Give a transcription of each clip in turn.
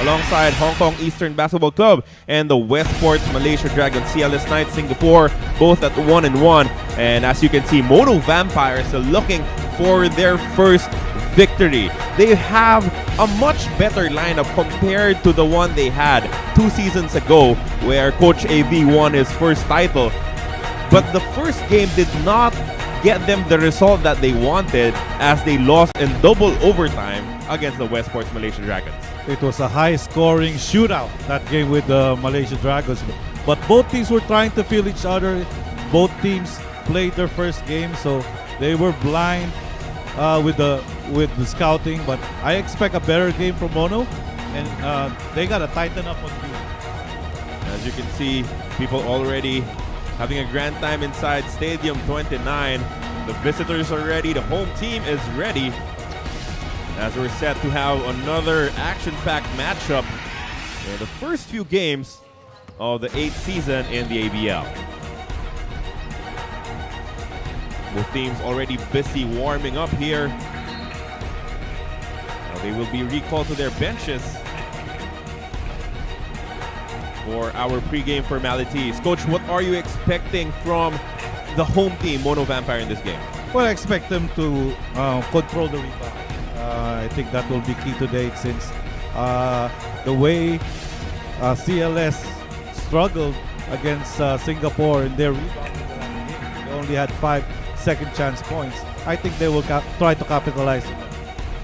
alongside Hong Kong Eastern Basketball Club and the Westport Malaysia Dragons. CLS Knights Singapore both at 1-1. And as you can see, Mono Vampires are looking for their first victory. They have a much better lineup compared to the one they had 2 seasons ago, where Coach AV won his first title. But the first game did not get them the result that they wanted, as they lost in double overtime against the Westport Malaysia Dragons. It was a high-scoring shootout, that game with the Malaysia Dragons. But both teams were trying to feel each other. Both teams played their first game, so they were blind with the scouting. But I expect a better game from Mono, and they got to tighten up on defense. As you can see, people already having a grand time inside Stadium 29. The visitors are ready. The home team is ready, as we're set to have another action-packed matchup in the first few games of the 8th season in the ABL. Both teams already busy warming up here. Now they will be recalled to their benches for our pregame formalities. Coach, what are you expecting from the home team, Mono Vampire, in this game? Well, I expect them to control the rebound. I think that will be key today, since the way CLS struggled against Singapore in their rebound, they only had 5 second chance points. I think they will try to capitalize on that.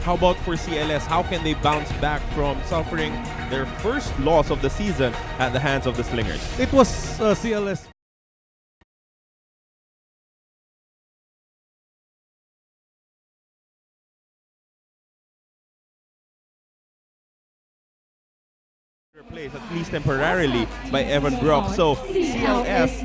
How about for CLS? How can they bounce back from suffering their first loss of the season at the hands of the Slingers? It was CLS. Replaced, at least temporarily, by Evan Brock. So CLS,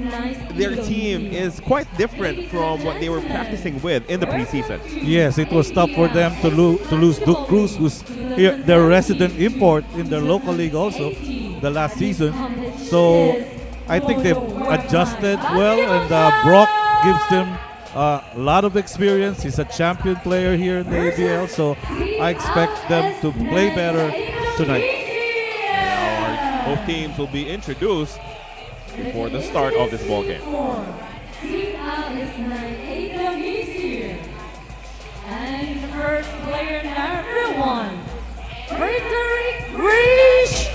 their team is quite different from what they were practicing with in the preseason. Yes, it was tough for them to lose Duke Cruz, who's here, their resident import in their local league also the last season. So I think they've adjusted well, and Brock gives them a lot of experience. He's a champion player here in the ABL, so I expect them to play better tonight. Both teams will be introduced before the start of this ball game. CLS Knights Indonesia. And first player number 1, Frederick Rich.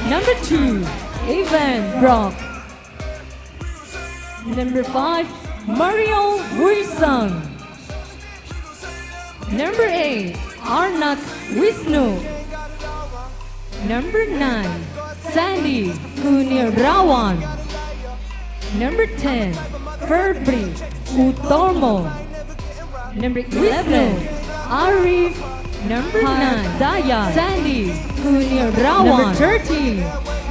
Number 2, Evan Brock. Number 5, Mario Wilson. Number 8, Arnat Wisnu. Number 9, Sandy Kunirawan. Number 10, Febri Utomo. Number 11, Arif. Number 9, Daya Sandy Kunirawan. Number 13,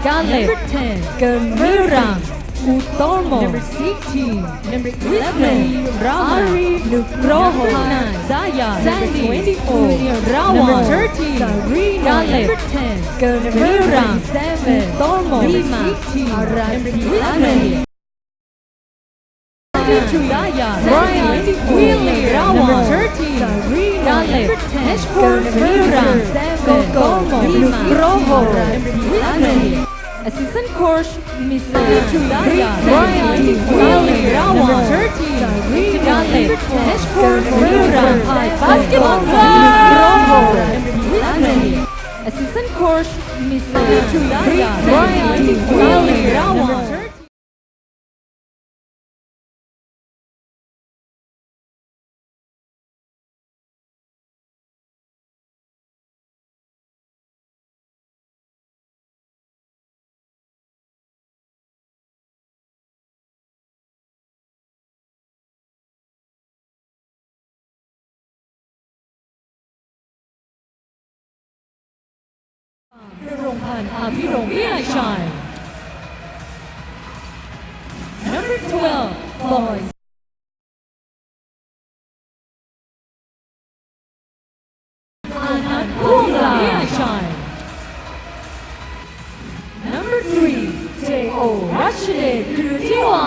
Caleb. Number 10, Gemiran Utomo. Number 16, number 11, Arif Nugroho. Daya Sandy Kunirawan. Number 13, Caleb. Number 10, Gemiran Utomo. Number 16, Arif Daya Brian Willie Rawan. Number 13, Caleb. Gemiran Utomo. Nugroho. Assistant coach, Mr. Brian Willie Rawan. Number 13, Caleb. Gemiran Basketball Club. Assistant coach, Mr. Brian Willie Rawan. Number 12, boys. Number 3, J.O. Rashid Kurutiwa.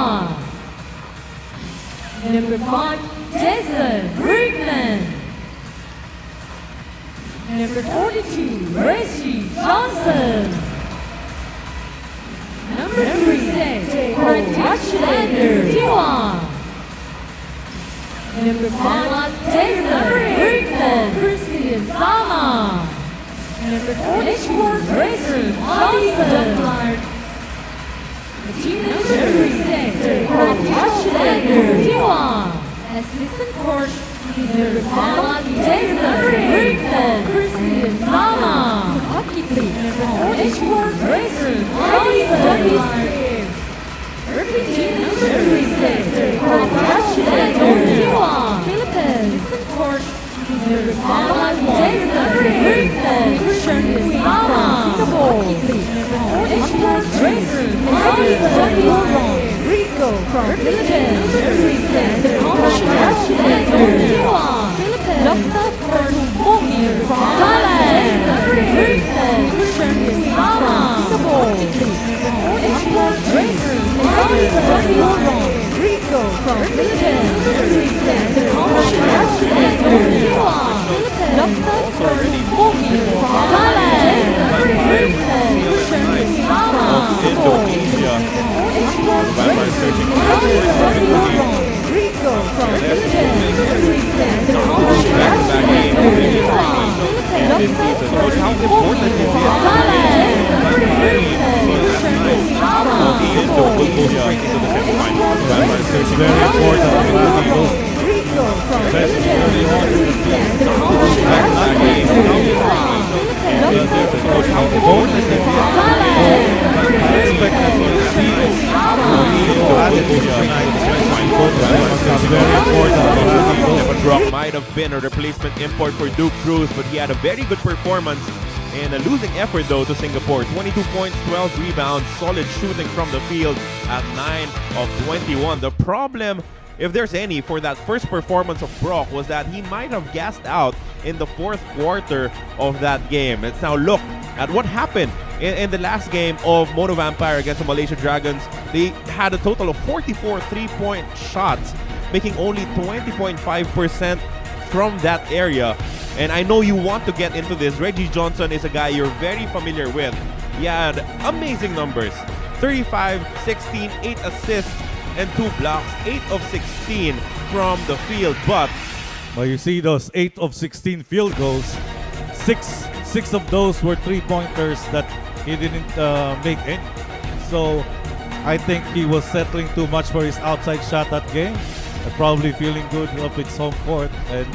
Number 5, Jason Brickman. Number 42, Reggie Johnson. Number 36, Alexander Diwan. Number 5, Jason Brickman, Christian Sama. Number 44, Reggie Johnson. Team number 6, Alexander Diwan. Assistant coach, number 5, Jason Brickman, Christian Sama. Hockey team, number 44, Reggie Johnson. Team number 6, Alexander Diwan. Philippines, assistant coach, number 5, Jason Brickman, Christian Sama. Singapore, number 44, Reggie Johnson. Rico from Philippines, number 6, Alexander Diwan. Philippines, Dr. Pregame from Thailand, number 3, Christian Sama. Singapore, number 44, Reggie Johnson. Rico from Philippines, number 6, Alexander Diwan. Philippines, Dr. Pregame from Thailand, number 3, Christian Sama. Indonesia. Vampire searching for Rico from Philippines, back-to-back games in this season. Coach, how important is it? Indonesia into the semifinals. Vampire searching Very important to have those best early on in the season. back-to-back games. Coach, how important is it? I expect that we'll see it's very important to have those. Evan Brock might have been a replacement import for Duke Cruz, but he had a very good performance in a losing effort though to Singapore. 22 points, 12 rebounds, solid shooting from the field at 9 of 21. The problem, if there's any, for that first performance of Brock was that he might have gassed out in the fourth quarter of that game. Let's now look at what happened in the last game of Mono Vampire against the Malaysia Dragons. They had a total of 44 three-point shots, making only 20.5% from that area. And I know you want to get into this. Reggie Johnson is a guy you're very familiar with. He had amazing numbers. 35, 16, 8 assists, and 2 blocks. 8 of 16 from the field. But Well, you see those 8 of 16 field goals, six of those were three-pointers that he didn't make any. So I think he was settling too much for his outside shot that game. Probably feeling good of its home court. And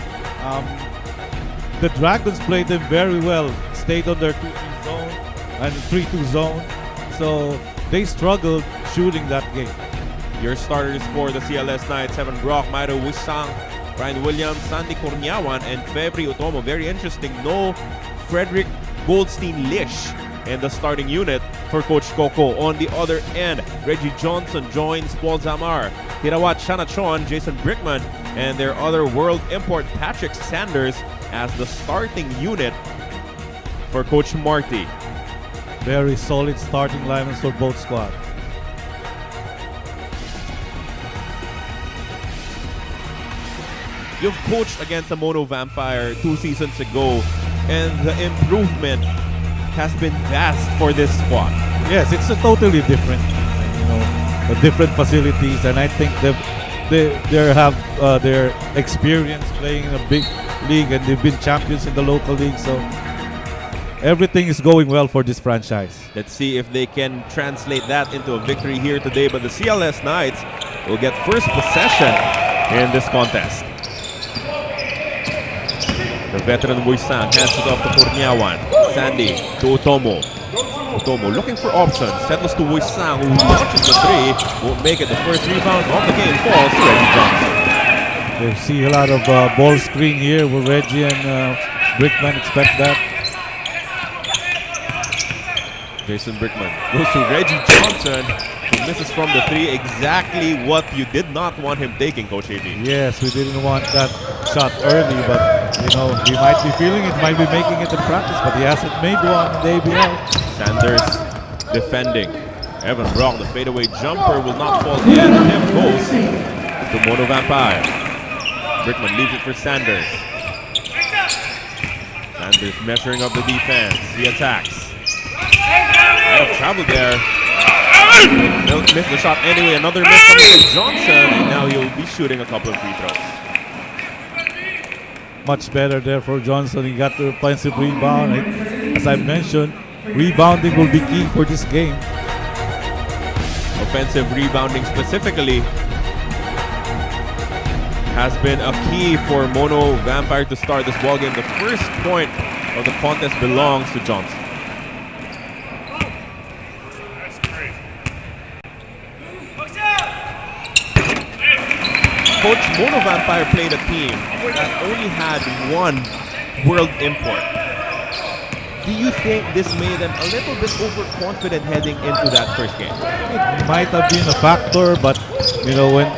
the Dragons played them very well. Stayed on their 2-3 zone and 3-2 zone. So they struggled shooting that game. your starters for the CLS Knights, Evan Brock, Myro Wisang, Ryan Williams, Sandy Corniawan, and Febri Utomo. Very interesting. No Frederick Goldstein-Lish in the starting unit for Coach Coco. On the other end, Reggie Johnson joins Paul Zamar, Hirawat Shanachon, Jason Brickman, and their other world import Patrick Sanders as the starting unit for Coach Marty. Very solid starting lineups for both squads. You've coached against the Mono Vampire 2 seasons ago, and the improvement has been vast for this squad. Yes, it's a totally different, the different facilities, and I think they have their experience playing in a big league, and they've been champions in the local league, so everything is going well for this franchise. Let's see if they can translate that into a victory here today, but the CLS Knights will get first possession in this contest. The veteran Wisang hands it off to Corniawan. Sandy to Utomo. Utomo looking for options. Settles to Wisang, who launches the three. Won't make it. The first rebound of the game falls to Reggie Johnson. They see a lot of ball screen here with Reggie and Brickman. Expect that. Jason Brickman goes to Reggie Johnson, who misses from the three. Exactly what you did not want him taking, Coach AB. Yes, we didn't want that shot early, but he might be feeling it, might be making it in practice, but he hasn't made one in the ABL. Sanders defending. Evan Brock, the fadeaway jumper will not fall in. Tip goes to Mono Vampire. Brickman leaves it for Sanders. Sanders measuring up the defense. He attacks. Out of travel there. Missed the shot anyway. Another miss coming from Johnson. And now he'll be shooting a couple of free throws. Much better there for Johnson. He got the offensive rebound. As I mentioned, rebounding will be key for this game. Offensive rebounding specifically has been a key for Mono Vampire to start this ballgame. The first point of the contest belongs to Johnson. Coach, Mono Vampire played a team that only had one world import. Do you think this made them a little bit overconfident heading into that first game? It might have been a factor, but you know, when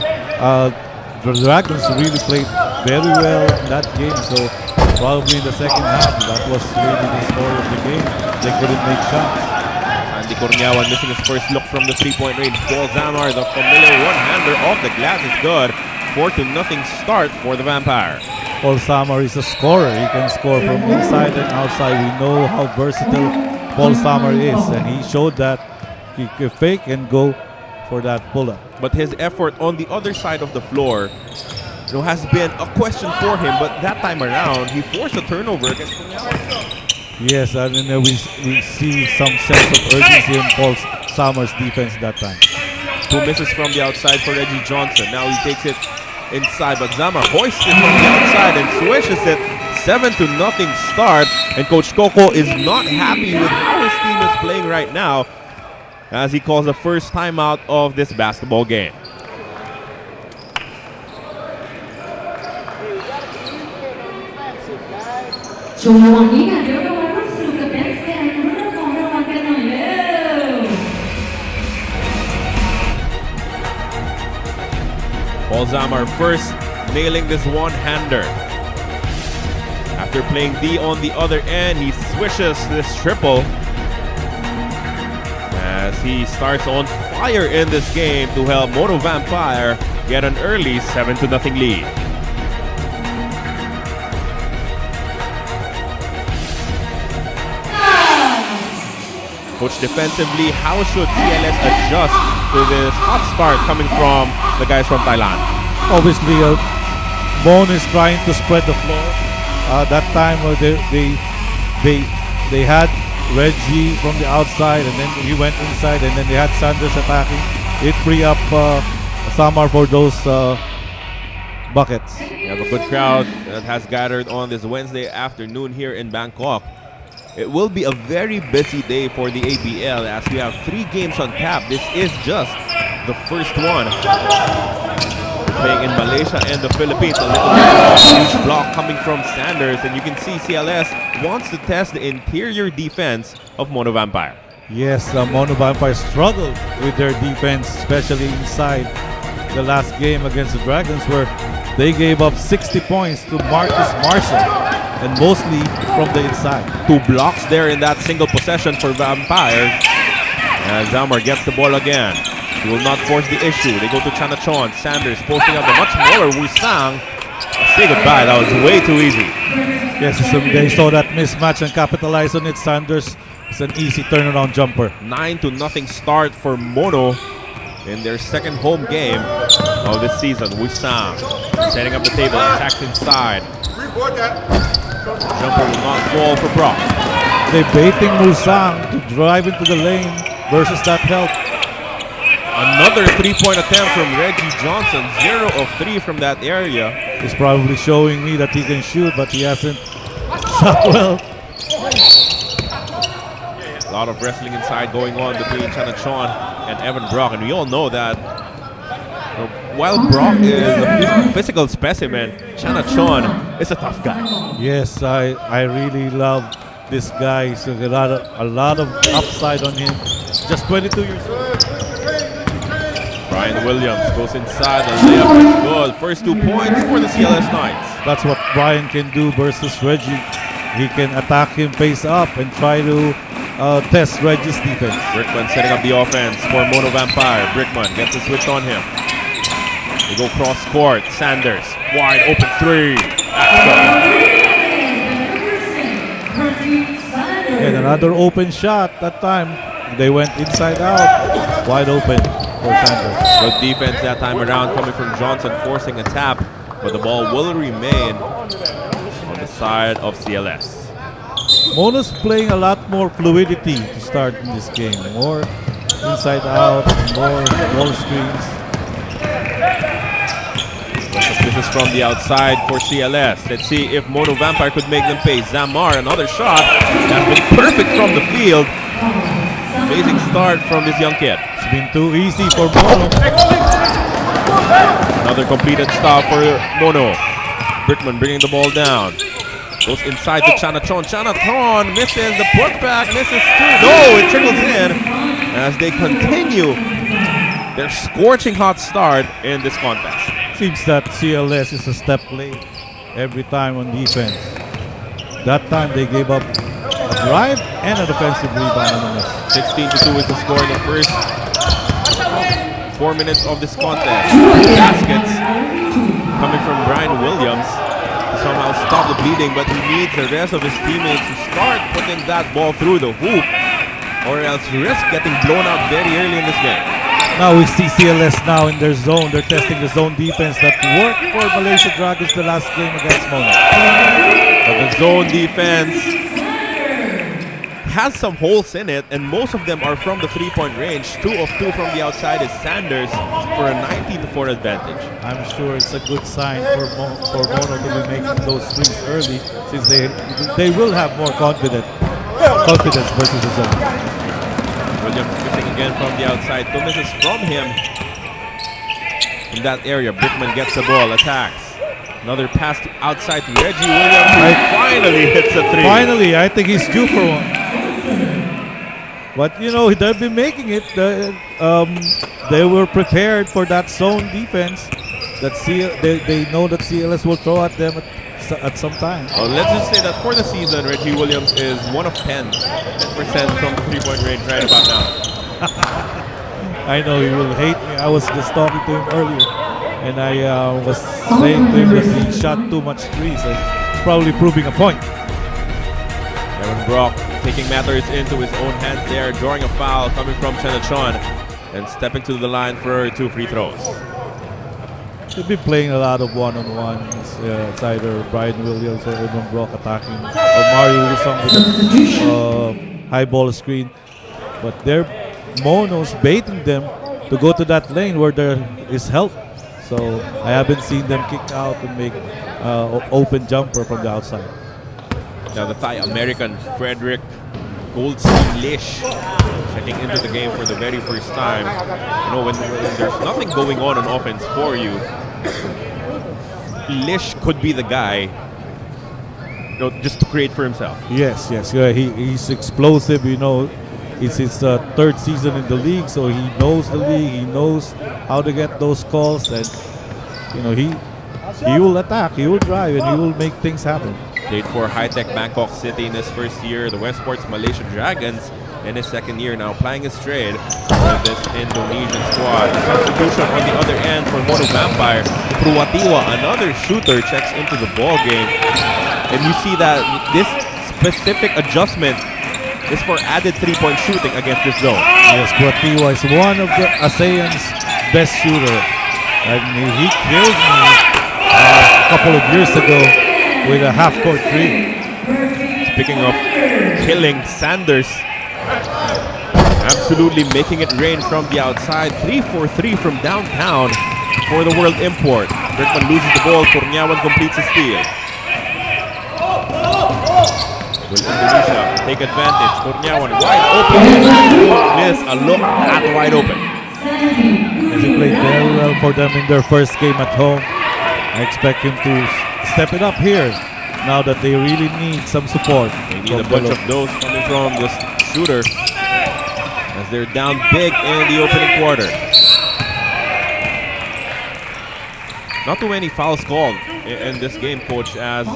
the Dragons really played very well in that game, so probably in the second half, that was really the story of the game. They couldn't make shots. Andy Corneawan missing his first look from the three-point range. Paul Zamar, the familiar one-hander off the glass, is good. 4-0 start for the Vampire. Paul Samar is a scorer. He can score from inside and outside. We know how versatile Paul Samar is, and he showed that he can fake and go for that pull-up. But his effort on the other side of the floor, you know, has been a question for him. But that time around, he forced a turnover against Corneawan. Yes, and then we see some sense of urgency in Paul Samar's defense that time. 2 misses from the outside for Reggie Johnson. Now he takes it inside, but Zama hoists it from the outside and swishes it. 7-0 start, and Coach Coco is not happy with how his team is playing right now as he calls the first timeout of this basketball game. Paul Zamar first nailing this one-hander. After playing D on the other end, he swishes this triple as he starts on fire in this game to help Mono Vampire get an early 7-0 lead. Coach, defensively, how should CLS adjust to this hot start coming from the guys from Thailand? Obviously, Mon is trying to spread the floor. That time they had Reggie from the outside, and then he went inside, and then they had Sanders attacking. It free up Samar for those buckets. We have a good crowd that has gathered on this Wednesday afternoon here in Bangkok. It will be a very busy day for the ABL as we have 3 games on tap. This is just the first one. Playing in Malaysia and the Philippines. A little bit of a huge block coming from Sanders, and you can see CLS wants to test the interior defense of Mono Vampire. Yes, Mono Vampire struggled with their defense, especially inside the last game against the Dragons, where they gave up 60 points to Marcus Marcel, and mostly from the inside. 2 blocks there in that single possession for Vampire. And Zamar gets the ball again. He will not force the issue. They go to Chanachon. Sanders posting up the much smaller Wusang. Say goodbye. That was way too easy. Yes, so they saw that mismatch and capitalized on it. Sanders is an easy turnaround jumper. 9-0 start for Mono in their second home game of this season. Wusang setting up the table. Attacks inside. Jumper will not fall for Brock. They're baiting Wusang to drive into the lane versus that help. Another 3-point attempt from Reggie Johnson. 0 of 3 from that area. He's probably showing me that he can shoot, but he hasn't shot well. A lot of wrestling inside going on between Chanachon and Evan Brock. And we all know that while Brock is a physical specimen, Chanachon is a tough guy. Yes, I really love this guy. He's a lot of upside on him. Just 22 years old. Brian Williams goes inside. The layup is good. First 2 points for the CLS Knights. That's what Brian can do versus Reggie. He can attack him face up and try to test Reggie's defense. Brickman setting up the offense for Mono Vampire. Brickman gets the switch on him. They go cross court. Sanders, wide open 3. That's good. Again, another open shot. That time, they went inside out. Wide open for Sanders. Good defense that time around coming from Johnson, forcing a tap. But the ball will remain on the side of CLS. Mono's playing a lot more fluidity to start in this game. More inside out, more screens. This is from the outside for CLS. Let's see if Mono Vampire could make them pay. Zamar, another shot. That's been perfect from the field. Amazing start from this young kid. It's been too easy for Mono. Another completed stop for Mono. Brickman bringing the ball down. Goes inside to Chanachon. Chanachon misses the putback, misses two. No, it trickles in as they continue their scorching hot start in this contest. Seems that CLS is a step late every time on defense. That time they gave up a drive and a defensive rebound on this. 16-2 is the score in the first 4 minutes of this contest. Baskets coming from Brian Williams to somehow stop the bleeding, but he needs the rest of his teammates to start putting that ball through the hoop, or else risk getting blown out very early in this game. Now we see CLS now in their zone. They're testing the zone defense that worked for Malaysia Dragons the last game against Mono. But the zone defense has some holes in it, and most of them are from the three-point range. 2 of 2 from the outside is Sanders for a 19-4 advantage. I'm sure it's a good sign for Mono to be making those threes early, since they will have more confidence versus the zone. Williams missing again from the outside. 2 misses from him in that area. Brickman gets the ball, attacks. Another pass to outside to Reggie Williams, who finally hits a three. Finally, I think he's due for one. But you know, they've been making it. They were prepared for that zone defense. They know that CLS will throw at them at some time. Well, let's just say that for the season, Reggie Williams is 1 of 10% from the three-point range right about now. I know he will hate me. I was just talking to him earlier, and I was saying to him that he shot too much threes. And probably proving a point. Aaron Brock taking matters into his own hands there, drawing a foul coming from Chenachon and stepping to the line for 2 free throws. They've been playing a lot of one-on-ones. It's either Brian Williams or Aaron Brock attacking, or Mario Lusong with a high ball screen. But they're Monos baiting them to go to that lane where there is help. So I haven't seen them kick out and make open jumper from the outside. Now the Thai American Frederick Goldstein Lish checking into the game for the very first time. You know, when there's nothing going on offense for you, Lish could be the guy, you know, just to create for himself. Yes. He's explosive. You know, it's his 3rd season in the league, so he knows the league. He knows how to get those calls, and you know he will attack, he will drive, and he will make things happen. Played for High-Tech Bangkok City in his first year, the West Sports Malaysia Dragons in his 2nd year, now playing his trade for this Indonesian squad. The substitution on the other end for Mono Vampire, Pruwatiwa, another shooter, checks into the ball game. And you see that this specific adjustment is for added 3-point shooting against this zone. Yes, Pruwatiwa is one of the ASEAN's best shooter. And he killed me a couple of years ago with a half-court 3. Speaking of killing, Sanders absolutely making it rain from the outside. 3 for 3 from downtown for the World Import. Brickman loses the ball. Cornyawan completes the steal. Will Indonesia take advantage? Cornyawan wide open. Miss a look at wide open. As he played very well for them in their first game at home. I expect him to step it up here now that they really need some support. They need a bunch of those coming from the shooter as they're down big in the opening quarter. Not too many fouls called in this game, Coach, as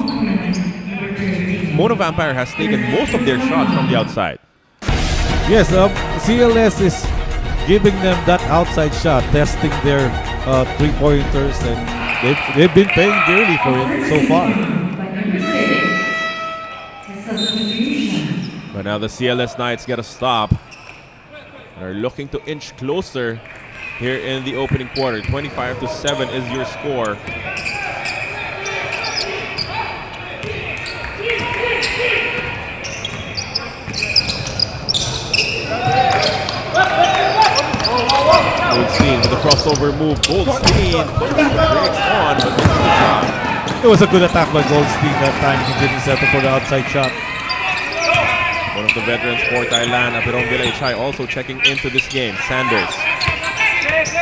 Mono Vampire has taken most of their shots from the outside. Yes, CLS is giving them that outside shot, testing their 3-pointers, and they've been paying dearly for it so far. But now the CLS Knights get a stop. They're looking to inch closer here in the opening quarter. 25-7 is your score. Goldstein with the crossover move. Goldstein breaks on, but misses the shot. It was a good attack by Goldstein that time. He didn't settle for the outside shot. One of the veterans for Thailand, Apirong Vilaichai, also checking into this game. Sanders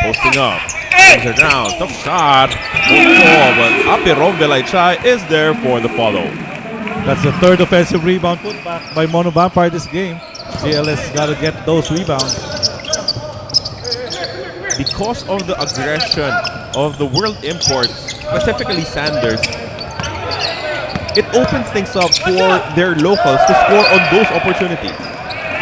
posting up, brings it down, tough shot, good ball, but Apirong Vilaichai is there for the follow. That's the third offensive rebound put back by Mono Vampire this game. CLS got to get those rebounds. Because of the aggression of the world imports, specifically Sanders, it opens things up for their locals to score on those opportunities.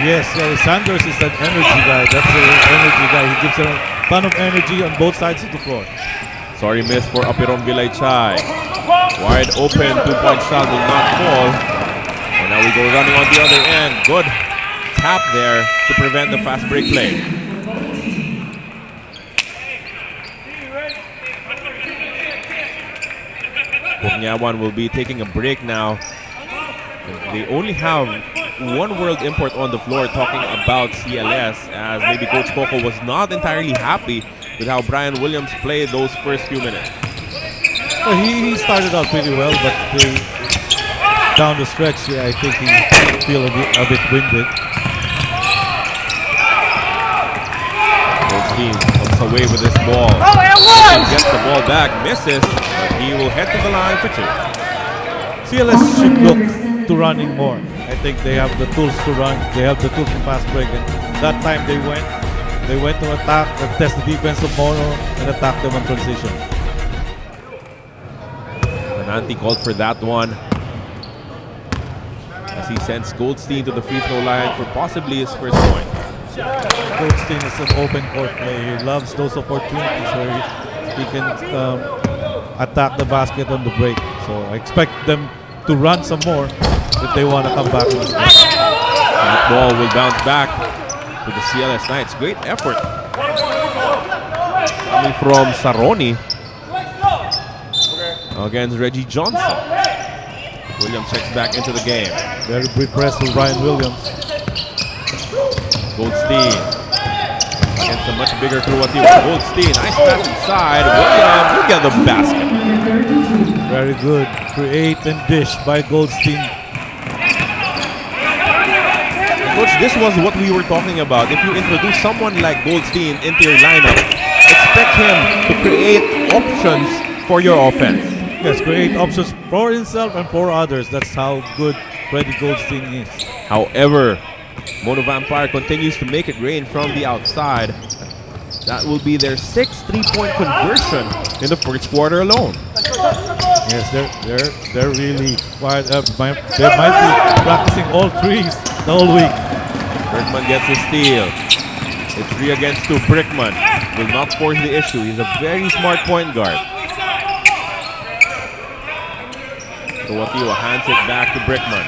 Yes, Sanders is an energy guy. That's an energy guy. He gives a ton of energy on both sides of the floor. Sorry miss for Apirong Vilaichai. Wide open, 2-point shot will not fall. And now we go running on the other end. Good tap there to prevent the fast break play. Pugnawan will be taking a break now. They only have one world import on the floor, talking about CLS, as maybe Coach Coco was not entirely happy with how Brian Williams played those first few minutes. Well, he started out pretty well, but down the stretch, I think he feel a bit winded. Goldstein comes away with this ball. He gets the ball back, misses, but he will head to the line for 2. CLS should look to running more. I think they have the tools to run. They have the tools to fast break. And that time they went to attack and test the defense of Mono and attack them on transition. Nanti called for that one, as he sends Goldstein to the free throw line for possibly his first point. Goldstein is an open court player. He loves those opportunities where he can attack the basket on the break. So I expect them to run some more if they want to come back in this game. That ball will bounce back to the CLS Knights. Great effort coming from Saroni against Reggie Johnson. Williams checks back into the game. Very big press with Brian Williams. Goldstein against a much bigger Kruwatiwa. Goldstein, nice pass inside. Williams will get the basket. Very good. Create and dish by Goldstein. Coach, this was what we were talking about. If you introduce someone like Goldstein into your lineup, expect him to create options for your offense. Yes, create options for himself and for others. That's how good Freddie Goldstein is. However, Mono Vampire continues to make it rain from the outside. That will be their 6th 3-point conversion in the first quarter alone. Yes, they're really fired up. They might be practicing all threes the whole week. Brickman gets his steal. It's 3 against 2. Brickman will not force the issue. He's a very smart point guard. Kruwatiwa hands it back to Brickman.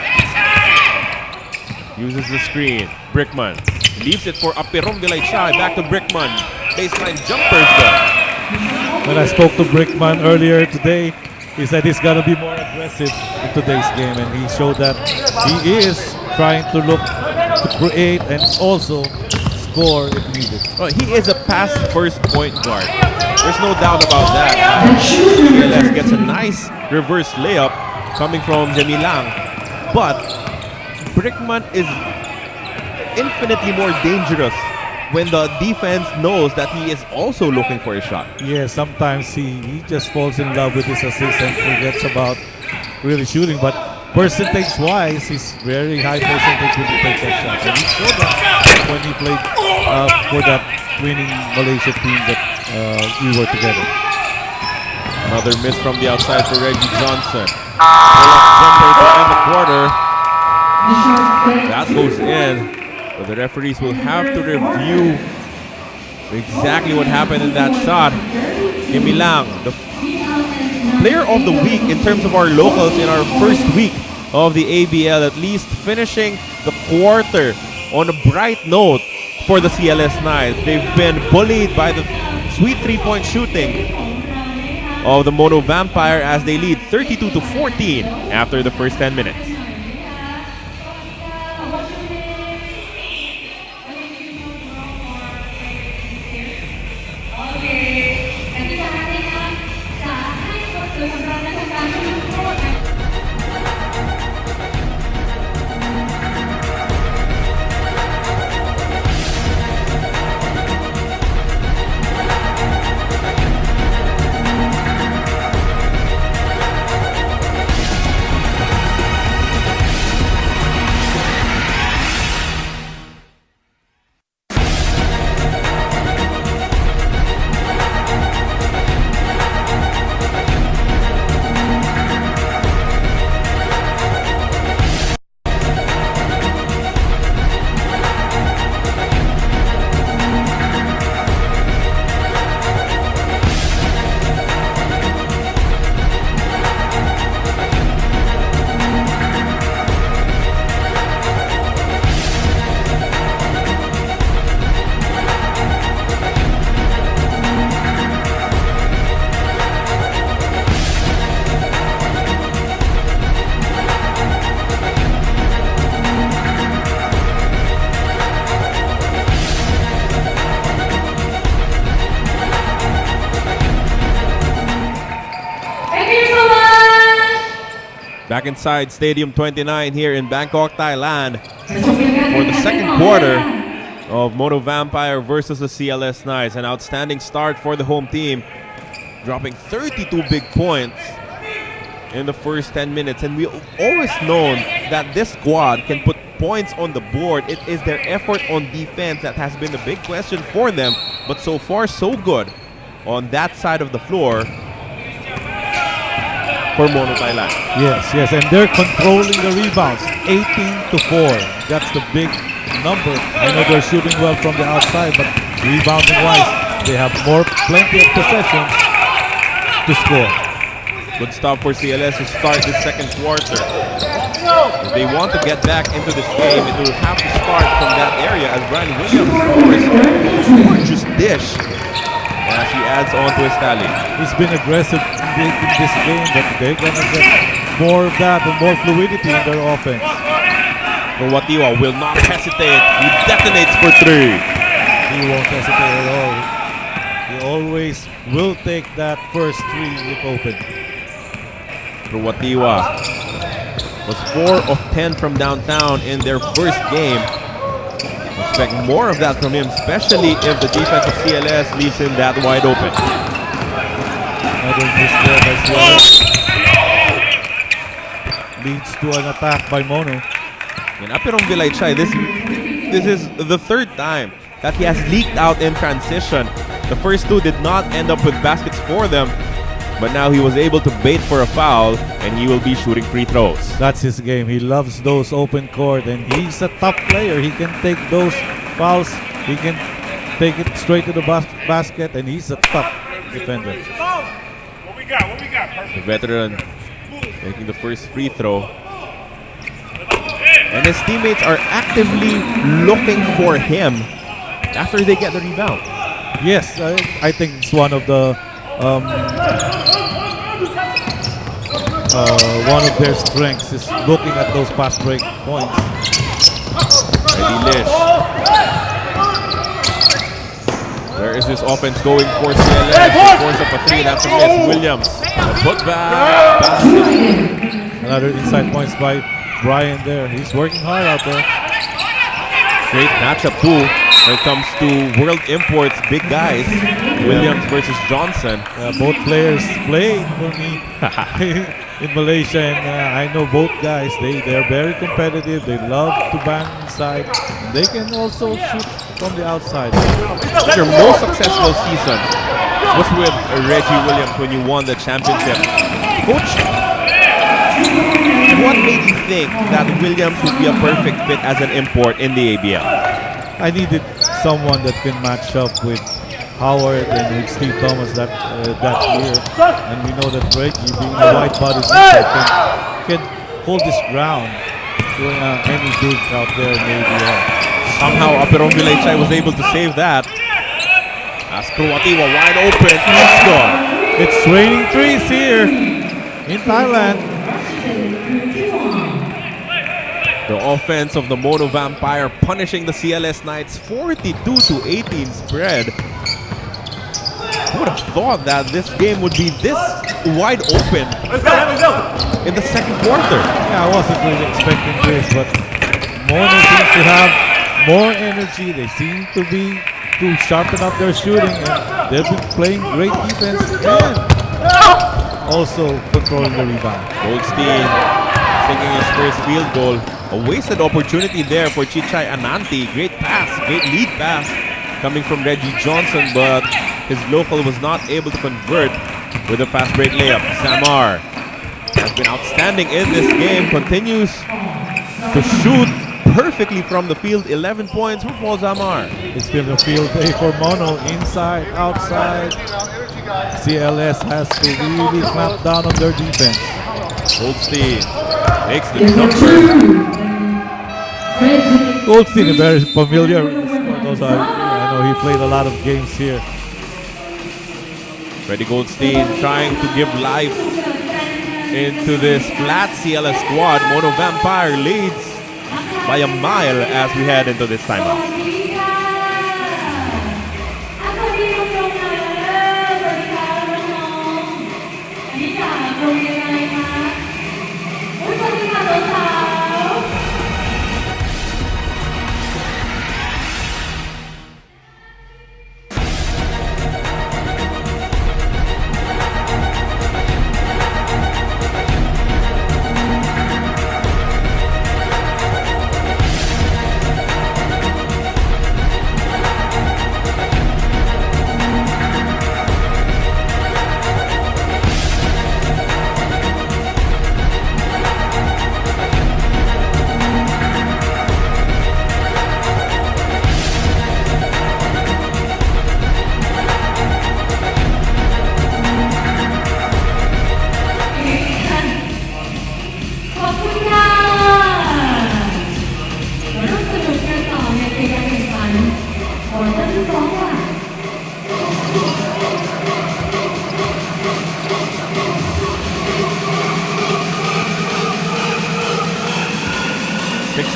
Uses the screen. Brickman leaves it for Apirong Vilaichai. Back to Brickman. Baseline jumpers good. When I spoke to Brickman earlier today, he said he's got to be more aggressive in today's game, and he showed that he is trying to look to create and also score if needed. Well, he is a pass-first point guard. There's no doubt about that. CLS gets a nice reverse layup coming from Jemilang, but Brickman is infinitely more dangerous when the defense knows that he is also looking for a shot. Yeah, sometimes he just falls in love with his assist and forgets about really shooting. But percentage-wise, he's very high percentage when he takes that shot. And he showed that when he played for that winning Malaysia team that we were together. Another miss from the outside for Reggie Johnson. Jumper to end the quarter. That goes in. But the referees will have to review exactly what happened in that shot. Jemilang, the player of the week in terms of our locals in our first week of the ABL, at least finishing the quarter on a bright note for the CLS Knights. They've been bullied by the sweet three-point shooting of the Mono Vampire as they lead 32-14 after the first 10 minutes. Back inside Stadium 29 here in Bangkok, Thailand for the second quarter of Mono Vampire versus the CLS Knights. An outstanding start for the home team, dropping 32 big points in the first 10 minutes. And we've always known that this squad can put points on the board. It is their effort on defense that has been the big question for them. But so far, so good on that side of the floor for Mono Thailand. Yes, and they're controlling the rebounds, 18-4. That's the big number. I know they're shooting well from the outside, but rebounding-wise, they have plenty of possessions to score. Good stop for CLS to start the second quarter. If they want to get back into this game, it will have to start from that area as Brian Williams scores a gorgeous dish as he adds on to his tally. He's been aggressive in this game, but they're going to get more of that and more fluidity in their offense. Watiwa will not hesitate. He detonates for three. He won't hesitate at all. He always will take that first three if open. Watiwa was 4 of 10 from downtown in their first game. Expect more of that from him, especially if the defense of CLS leaves him that wide open. Another miss there by CLS. Leads to an attack by Mono. In Apirong Vilaychay, this is the third time that he has leaked out in transition. The first two did not end up with baskets for them, but now he was able to bait for a foul, and he will be shooting free throws. That's his game. He loves those open court, and he's a top player. He can take those fouls. He can take it straight to the basket, and he's a top defender. What we got? The veteran making the first free throw. And his teammates are actively looking for him after they get the rebound. Yes, I think it's one of the one of their strengths is looking at those fast break points. Lish. Where is this offense going for CLS? Force up a three, that's a miss. Williams, a putback basket. Another inside points by Brian there. He's working hard out there. Great matchup too when it comes to World Imports, big guys. Williams versus Johnson. Both players played for me in Malaysia, and I know both guys. They're very competitive. They love to bang inside. They can also shoot from the outside. Your most successful season was with Reggie Williams when you won the championship. Coach, what made you think that Williams would be a perfect fit as an import in the ABL? I needed someone that can match up with Howard and with Steve Thomas that year. And we know that Reggie, being a white body center, can hold his ground doing any dig out there in ABL. Somehow Aperong Vilaychay was able to save that. As Kruwatiwa wide open. Let's go. It's raining threes here in Thailand. The offense of the Mono Vampire punishing the CLS Knights 42-18 spread. Who would have thought that this game would be this wide open in the second quarter? Yeah, I wasn't really expecting this, but Mono seems to have more energy. They seem to sharpen up their shooting, and they've been playing great defense and also controlling the rebound. Goldstein taking his first field goal. A wasted opportunity there for Chichay Ananti. Great pass, great lead pass coming from Reggie Johnson, but his local was not able to convert with a fast break layup. Samar has been outstanding in this game, continues to shoot perfectly from the field. 11 points for Paul Zamar. It's been a field day for Mono, inside, outside. CLS has to really clamp down on their defense. Goldstein makes the jumper. Goldstein is very familiar with this. I know he played a lot of games here. Freddie Goldstein trying to give life into this flat CLS squad. Mono Vampire leads by a mile as we head into this timeout.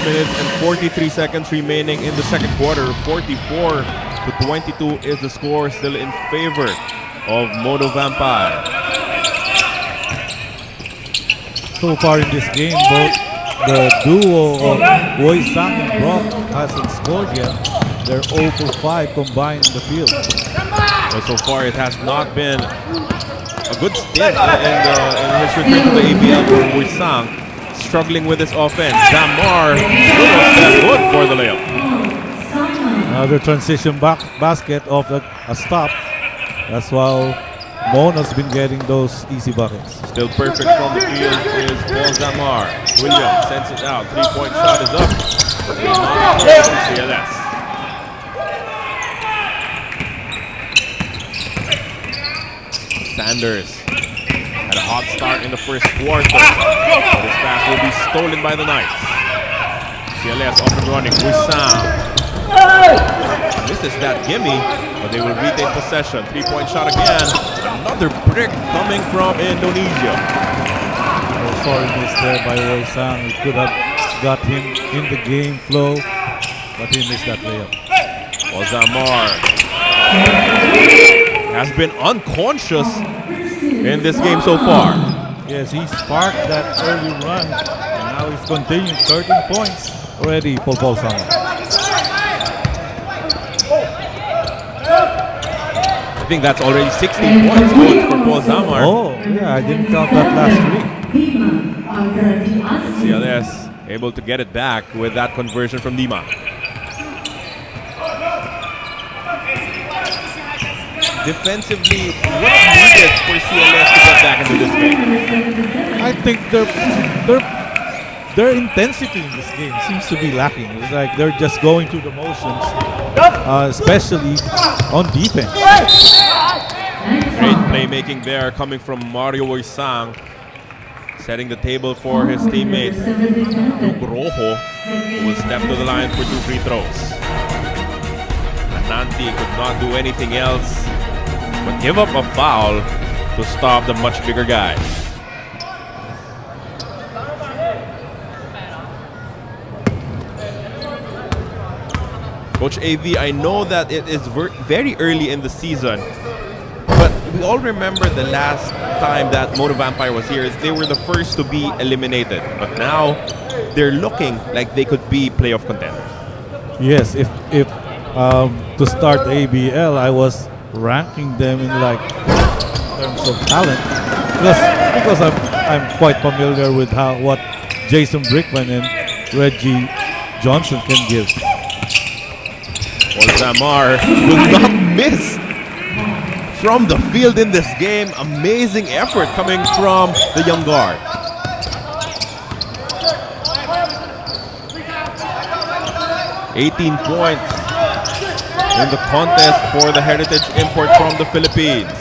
Minutes and 43 seconds remaining in the second quarter. 44-22 is the score, still in favor of Mono Vampire. So far in this game, both the duo of Woi Sang and Brock hasn't scored yet. They're 0 for 5 combined in the field. But so far it has not been a good stint in his return to the ABL for Woi Sang. Struggling with his offense. Zamar good for the layup. Another transition basket off a stop. That's why Mono's been getting those easy buckets. Still perfect from the field is Paul Zamar. Williams sends it out. 3-point shot is up. CLS. Sanders had a hot start in the first quarter. This pass will be stolen by the Knights. CLS off and running. Wissam. This is that gimme, but they will retain possession. 3-point shot again. Another brick coming from Indonesia. Sorry miss there by Woi Sang. He could have got him in the game flow, but he missed that layup. Ozamar has been unconscious in this game so far. Yes, he sparked that early run, and now he's continuing. 13 points already for Paul Zamar. I think that's already 16 points for Paul Zamar. Oh, yeah, I didn't count that last three. CLS able to get it back with that conversion from Dima. Defensively, what's needed for CLS to get back into this game? I think their intensity in this game seems to be lacking. It's like they're just going through the motions, especially on defense. Great playmaking there coming from Mario Oisang. setting the table for his teammate Duke Rojo, who will step to the line for 2 free throws. Ananti could not do anything else but give up a foul to stop the much bigger guy. Coach AV, I know that it is very early in the season, but we all remember the last time that Mono Vampire was here, they were the first to be eliminated. But now, they're looking like they could be playoff contenders. Yes, if to start ABL, I was ranking them in like terms of talent, because I'm quite familiar with what Jason Brickman and Reggie Johnson can give. Zamar will not miss from the field in this game. Amazing effort coming from the young guard. $18 points in the contest for the Heritage import from the Philippines.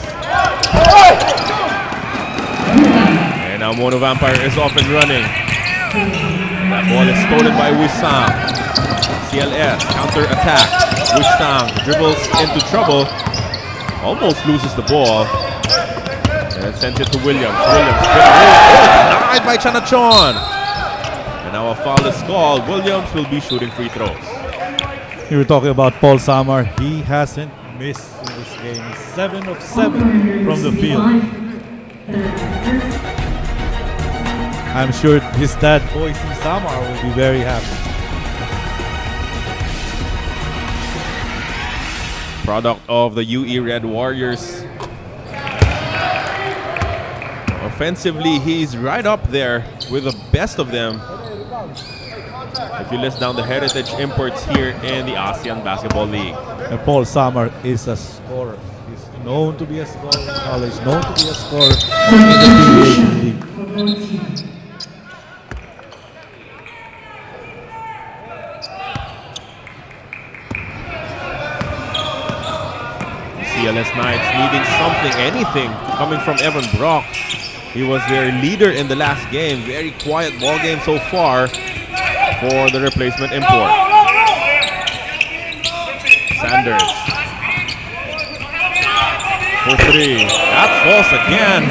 And now Mono Vampire is off and running. That ball is stolen by Wisang. CLS counter attack. Wisang dribbles into trouble, almost loses the ball, and sends it to Williams. Denied by Chanachon. And now a foul is called. Williams will be shooting free throws. You were talking about Paul Samar. He hasn't missed in this game. He's 7 of 7 from the field. I'm sure his dad, Boise Samar, will be very happy. Product of the UE Red Warriors. Offensively, he's right up there with the best of them. If you list down the Heritage imports here in the ASEAN Basketball League. And Paul Samar is a scorer. He's known to be a scorer in college, known to be a scorer in the PBA League. CLS Knights needing something, anything, coming from Evan Brock. He was their leader in the last game. Very quiet ball game so far for the replacement import. Sanders for 3. That falls again.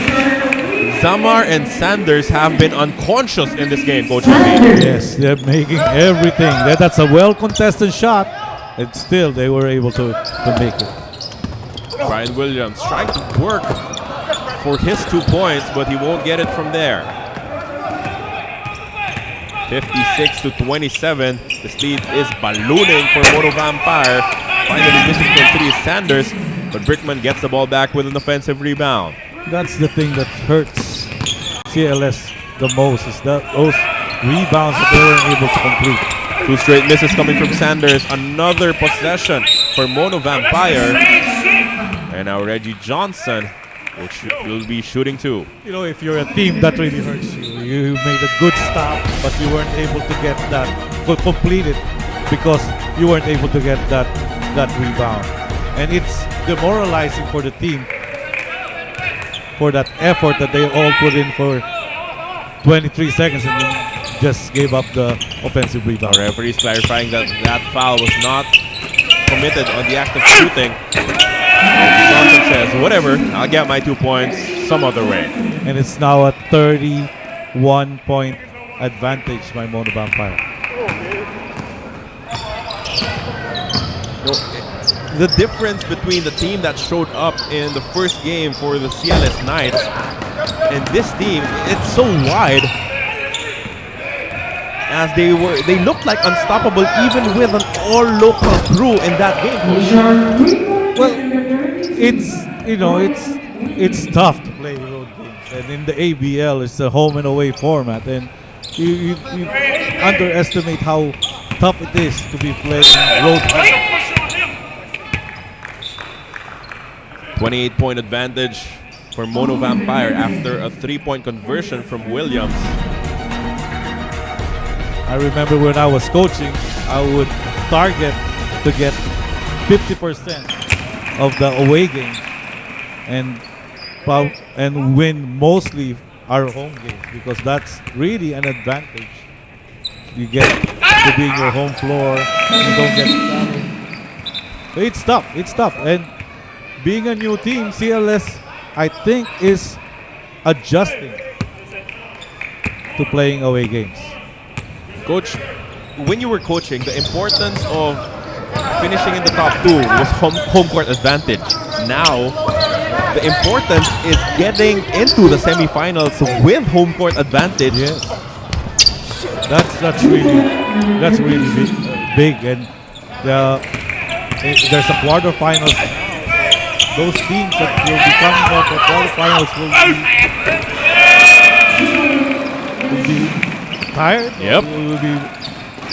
Zamar and Sanders have been unconscious in this game, Coach. Yes, they're making everything. That's a well-contested shot, and still they were able to make it. Brian Williams trying to work for his 2 points, but he won't get it from there. 56-27. This lead is ballooning for Mono Vampire. Finally missing from 3 is Sanders, but Brickman gets the ball back with an offensive rebound. That's the thing that hurts CLS the most, is that those rebounds that they weren't able to complete. 2 straight misses coming from Sanders. Another possession for Mono Vampire. And now Reggie Johnson will be shooting too. You know, if you're a team, that really hurts you. You made a good stop, but you weren't able to get that, to complete it, because you weren't able to get that rebound. And it's demoralizing for the team, for that effort that they all put in for 23 seconds and then just gave up the offensive rebound. Our referee is clarifying that that foul was not committed on the act of shooting. Johnson says, whatever, I'll get my 2 points some other way. And it's now a 31-point advantage by Mono Vampire. The difference between the team that showed up in the first game for the CLS Knights and this team, it's so wide. As they looked like unstoppable even with an all-local crew in that game. Well, it's tough to play road games, and in the ABL, it's a home and away format, and you underestimate how tough it is to be playing road games. 28-point advantage for Mono Vampire after a 3-point conversion from Williams. I remember when I was coaching, I would target to get 50% of the away game and win mostly our home games because that's really an advantage. You get to be in your home floor. You don't get to travel. It's tough. It's tough. And being a new team, CLS, I think, is adjusting to playing away games. Coach, when you were coaching, the importance of finishing in the top 2 was home court advantage. Now, the importance is getting into the semifinals with home court advantage. Yes, that's really big. And there's a quarterfinals. Those teams that will be coming up for quarterfinals will be tired. Yep. Will be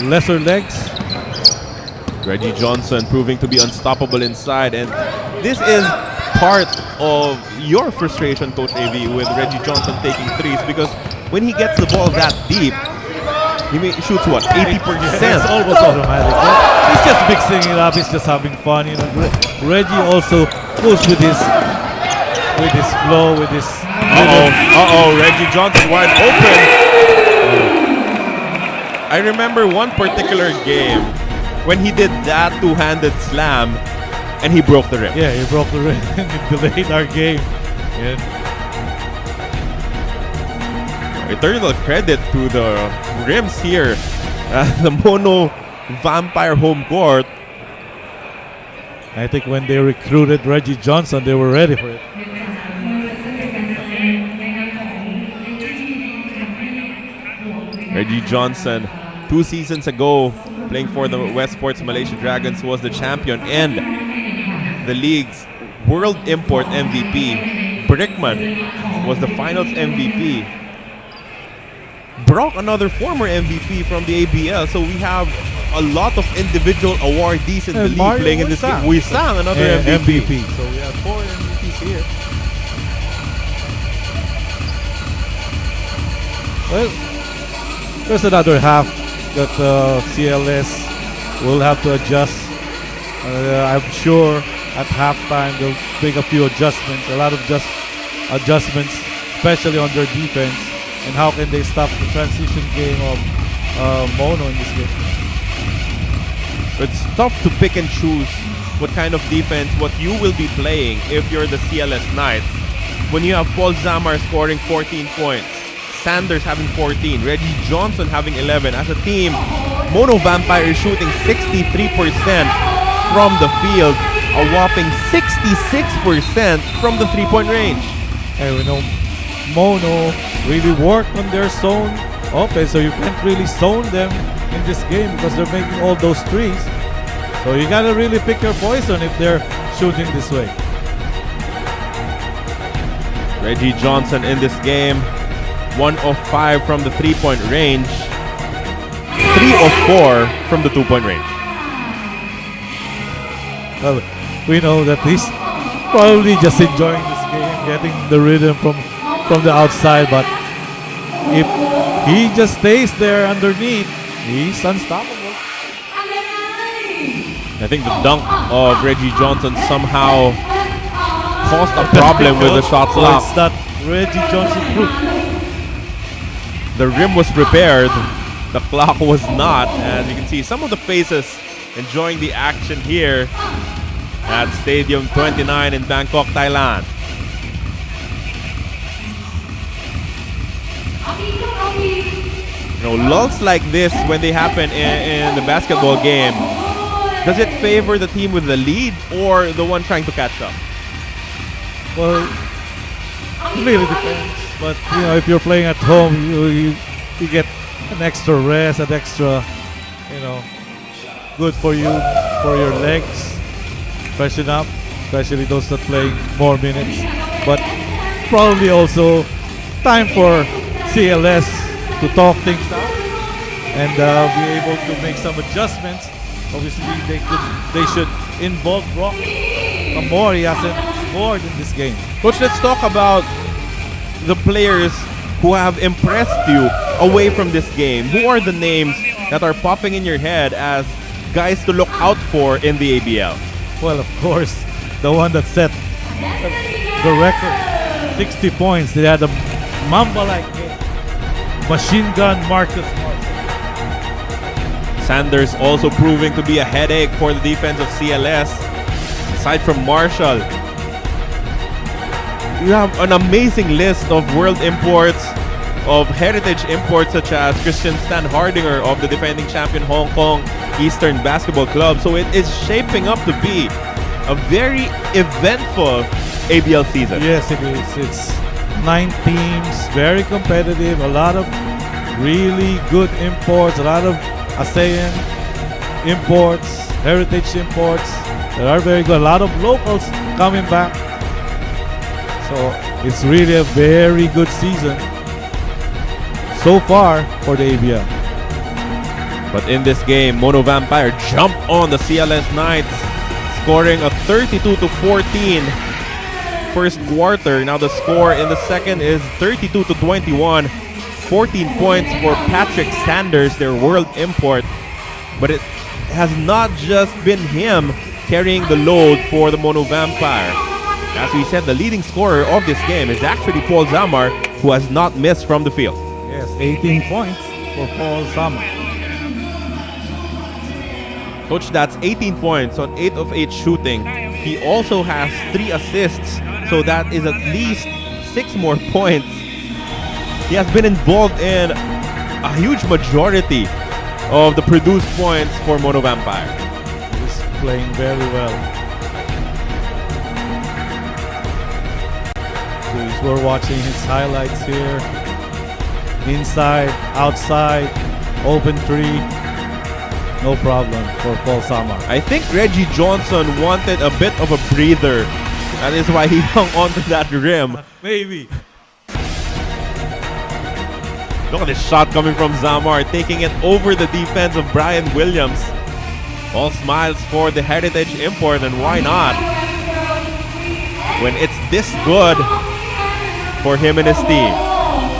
lesser legs. Reggie Johnson proving to be unstoppable inside, and this is part of your frustration, Coach AV, with Reggie Johnson taking threes, because when he gets the ball that deep, he shoots what, 80%? It's almost automatic. He's just mixing it up. He's just having fun. You know, Reggie also goes with his flow, with his. Reggie Johnson wide open. I remember one particular game when he did that two-handed slam and he broke the rim. Yeah, he broke the rim and it delayed our game. Yeah. Eternal credit to the rims here at the Mono Vampire home court. I think when they recruited Reggie Johnson, they were ready for it. Reggie Johnson, 2 seasons ago, playing for the West Sports Malaysia Dragons, was the champion and the league's world import MVP. Brickman was the finals MVP. Brock, another former MVP from the ABL. So we have a lot of individual awardees in the league Mario playing in this game. We sang another MVP. So we have 4 MVPs here. Well, there's another half that CLS will have to adjust. I'm sure at halftime they'll make a few adjustments, a lot of adjustments, especially on their defense. And how can they stop the transition game of Mono in this game? It's tough to pick and choose what kind of defense, what you will be playing if you're the CLS Knights. When you have Paul Zamar scoring 14 points, Sanders having 14, Reggie Johnson having 11. As a team, Mono Vampire is shooting 63% from the field, a whopping 66% from the three-point range. And we know Mono really worked on their zone offense, so you can't really zone them in this game because they're making all those threes. So you gotta really pick your poison if they're shooting this way. Reggie Johnson in this game, 1 of 5 from the three-point range, 3 of 4 from the two-point range. Well, we know that he's probably just enjoying this game, getting the rhythm from the outside, but if he just stays there underneath, he's unstoppable. I think the dunk of Reggie Johnson somehow caused a problem with the shot clock. It's that Reggie Johnson proof. The rim was prepared, the clock was not. As you can see, some of the faces enjoying the action here at Stadium 29 in Bangkok, Thailand. You know, lulls like this, when they happen in the basketball game, does it favor the team with the lead or the one trying to catch up? Well, it really depends. But you know, if you're playing at home, you get an extra rest, an extra, good for you, for your legs, freshen up, especially those that play more minutes. But probably also time for CLS to talk things out and be able to make some adjustments. Obviously, they should involve Brock more. He hasn't scored in this game. Coach, let's talk about the players who have impressed you away from this game. Who are the names that are popping in your head as guys to look out for in the ABL? Well, of course, the one that set the record, 60 points. They had a Mamba-like game. Machine gun Marcus Marshall. Sanders also proving to be a headache for the defense of CLS. Aside from Marshall, you have an amazing list of world imports, of heritage imports such as Christian Stan Hardinger of the defending champion Hong Kong Eastern Basketball Club. So it is shaping up to be a very eventful ABL season. Yes, it is. It's 9 teams, very competitive, a lot of really good imports, a lot of ASEAN imports, heritage imports. They are very good. A lot of locals coming back. So it's really a very good season so far for the ABL. But in this game, Mono Vampire jumped on the CLS Knights, scoring a 32-14 first quarter. Now the score in the second is 32-21. 14 points for Patrick Sanders, their world import. But it has not just been him carrying the load for the Mono Vampire. As we said, the leading scorer of this game is actually Paul Zamar, who has not missed from the field. Yes, 18 points for Paul Zamar. Coach, that's 18 points on 8 of 8 shooting. He also has 3 assists, so that is at least 6 more points. He has been involved in a huge majority of the produced points for Mono Vampire. He's playing very well. So we're watching his highlights here. Inside, outside, open three. No problem for Paul Zamar. I think Reggie Johnson wanted a bit of a breather. That is why he hung onto that rim. Maybe. Look at this shot coming from Zamar, taking it over the defense of Brian Williams. All smiles for the heritage import, and why not? When it's this good for him and his team.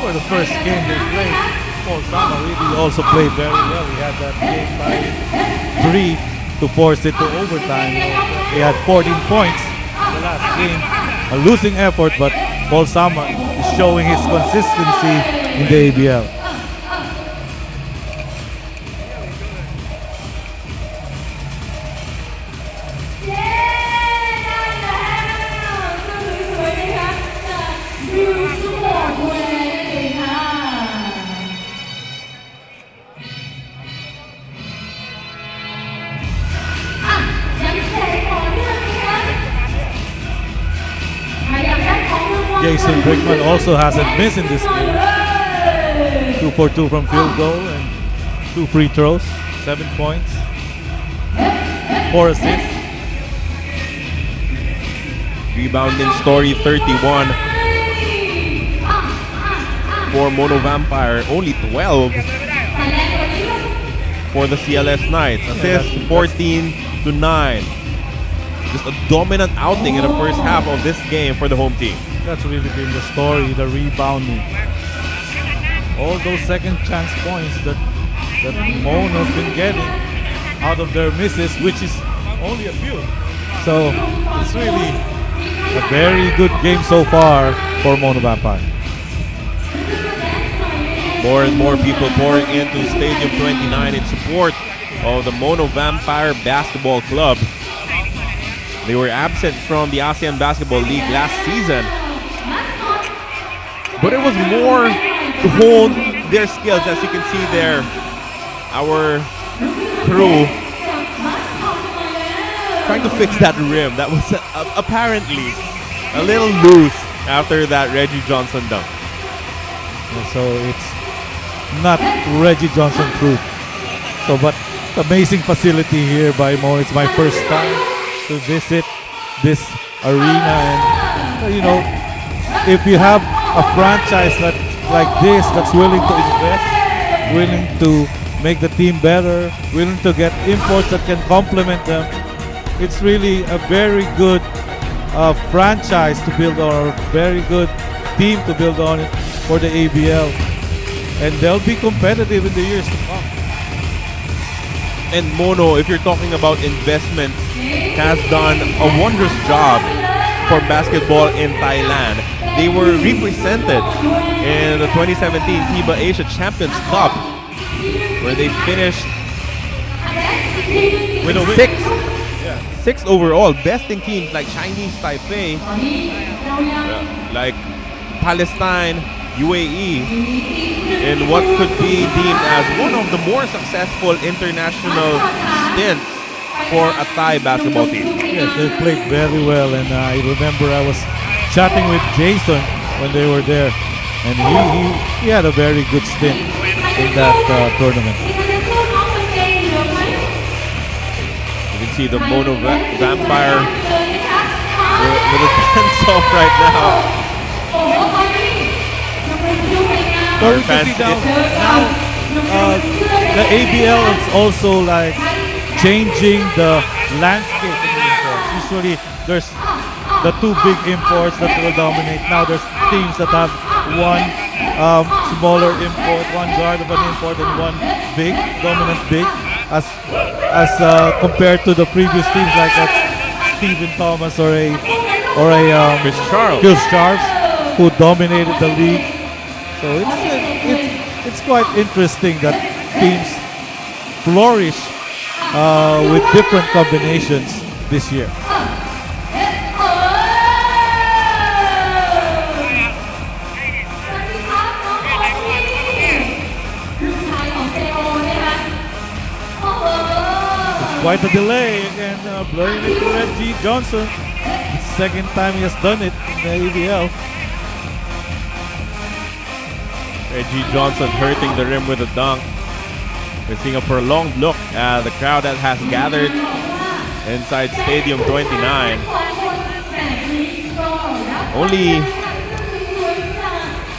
For the first game they played, Paul Zamar really also played very well. He had that game by 3 to force it to overtime. He had 14 points in the last game. A losing effort, but Paul Zamar is showing his consistency in the ABL. Jason Brickman also hasn't missed in this game. 2 for 2 from field goal and 2 free throws, 7 points, 4 assists. Rebounding story 31 for Mono Vampire, only 12 for the CLS Knights. Assists 14 to 9. Just a dominant outing in the first half of this game for the home team. That's really been the story, the rebounding. All those second chance points that Mono's been getting out of their misses, which is only a few. So it's really a very good game so far for Mono Vampire. More and more people pouring into Stadium 29 in support of the Mono Vampire Basketball Club. They were absent from the ASEAN Basketball League last season, but it was more to hone their skills. As you can see there, our crew trying to fix that rim that was apparently a little loose after that Reggie Johnson dunk. So it's not Reggie Johnson proof. So, but amazing facility here by Mono. It's my first time to visit this arena, and you know, if you have a franchise that like this that's willing to invest, willing to make the team better, willing to get imports that can complement them, it's really a very good franchise to build on, or a very good team to build on it for the ABL, and they'll be competitive in the years to come. And Mono, if you're talking about investments, has done a wondrous job for basketball in Thailand. they were represented in the 2017 FIBA Asia Champions Cup, where they finished With a win. sixth overall, besting teams like Chinese Taipei, like Palestine, UAE, in what could be deemed as one of the more successful international stints for a Thai basketball team. Yes, they played very well, and I remember I was chatting with Jason when they were there, and he had a very good stint in that tournament. You can see the Mono Vampire with a dance off right now. So we can see now the ABL is also like changing the landscape in the imports. Usually there's the two big imports that will dominate. Now there's teams that have one smaller import, one guard of an import, and one big, dominant big, as compared to the previous teams like Stephen Thomas or a Chris Charles, who dominated the league. So it's quite interesting that teams flourish with different combinations this year. Quite a delay again, blowing it to Reggie Johnson. The second time he has done it in the ABL. Reggie Johnson hurting the rim with a dunk. We're seeing a prolonged look at the crowd that has gathered inside Stadium 29. Only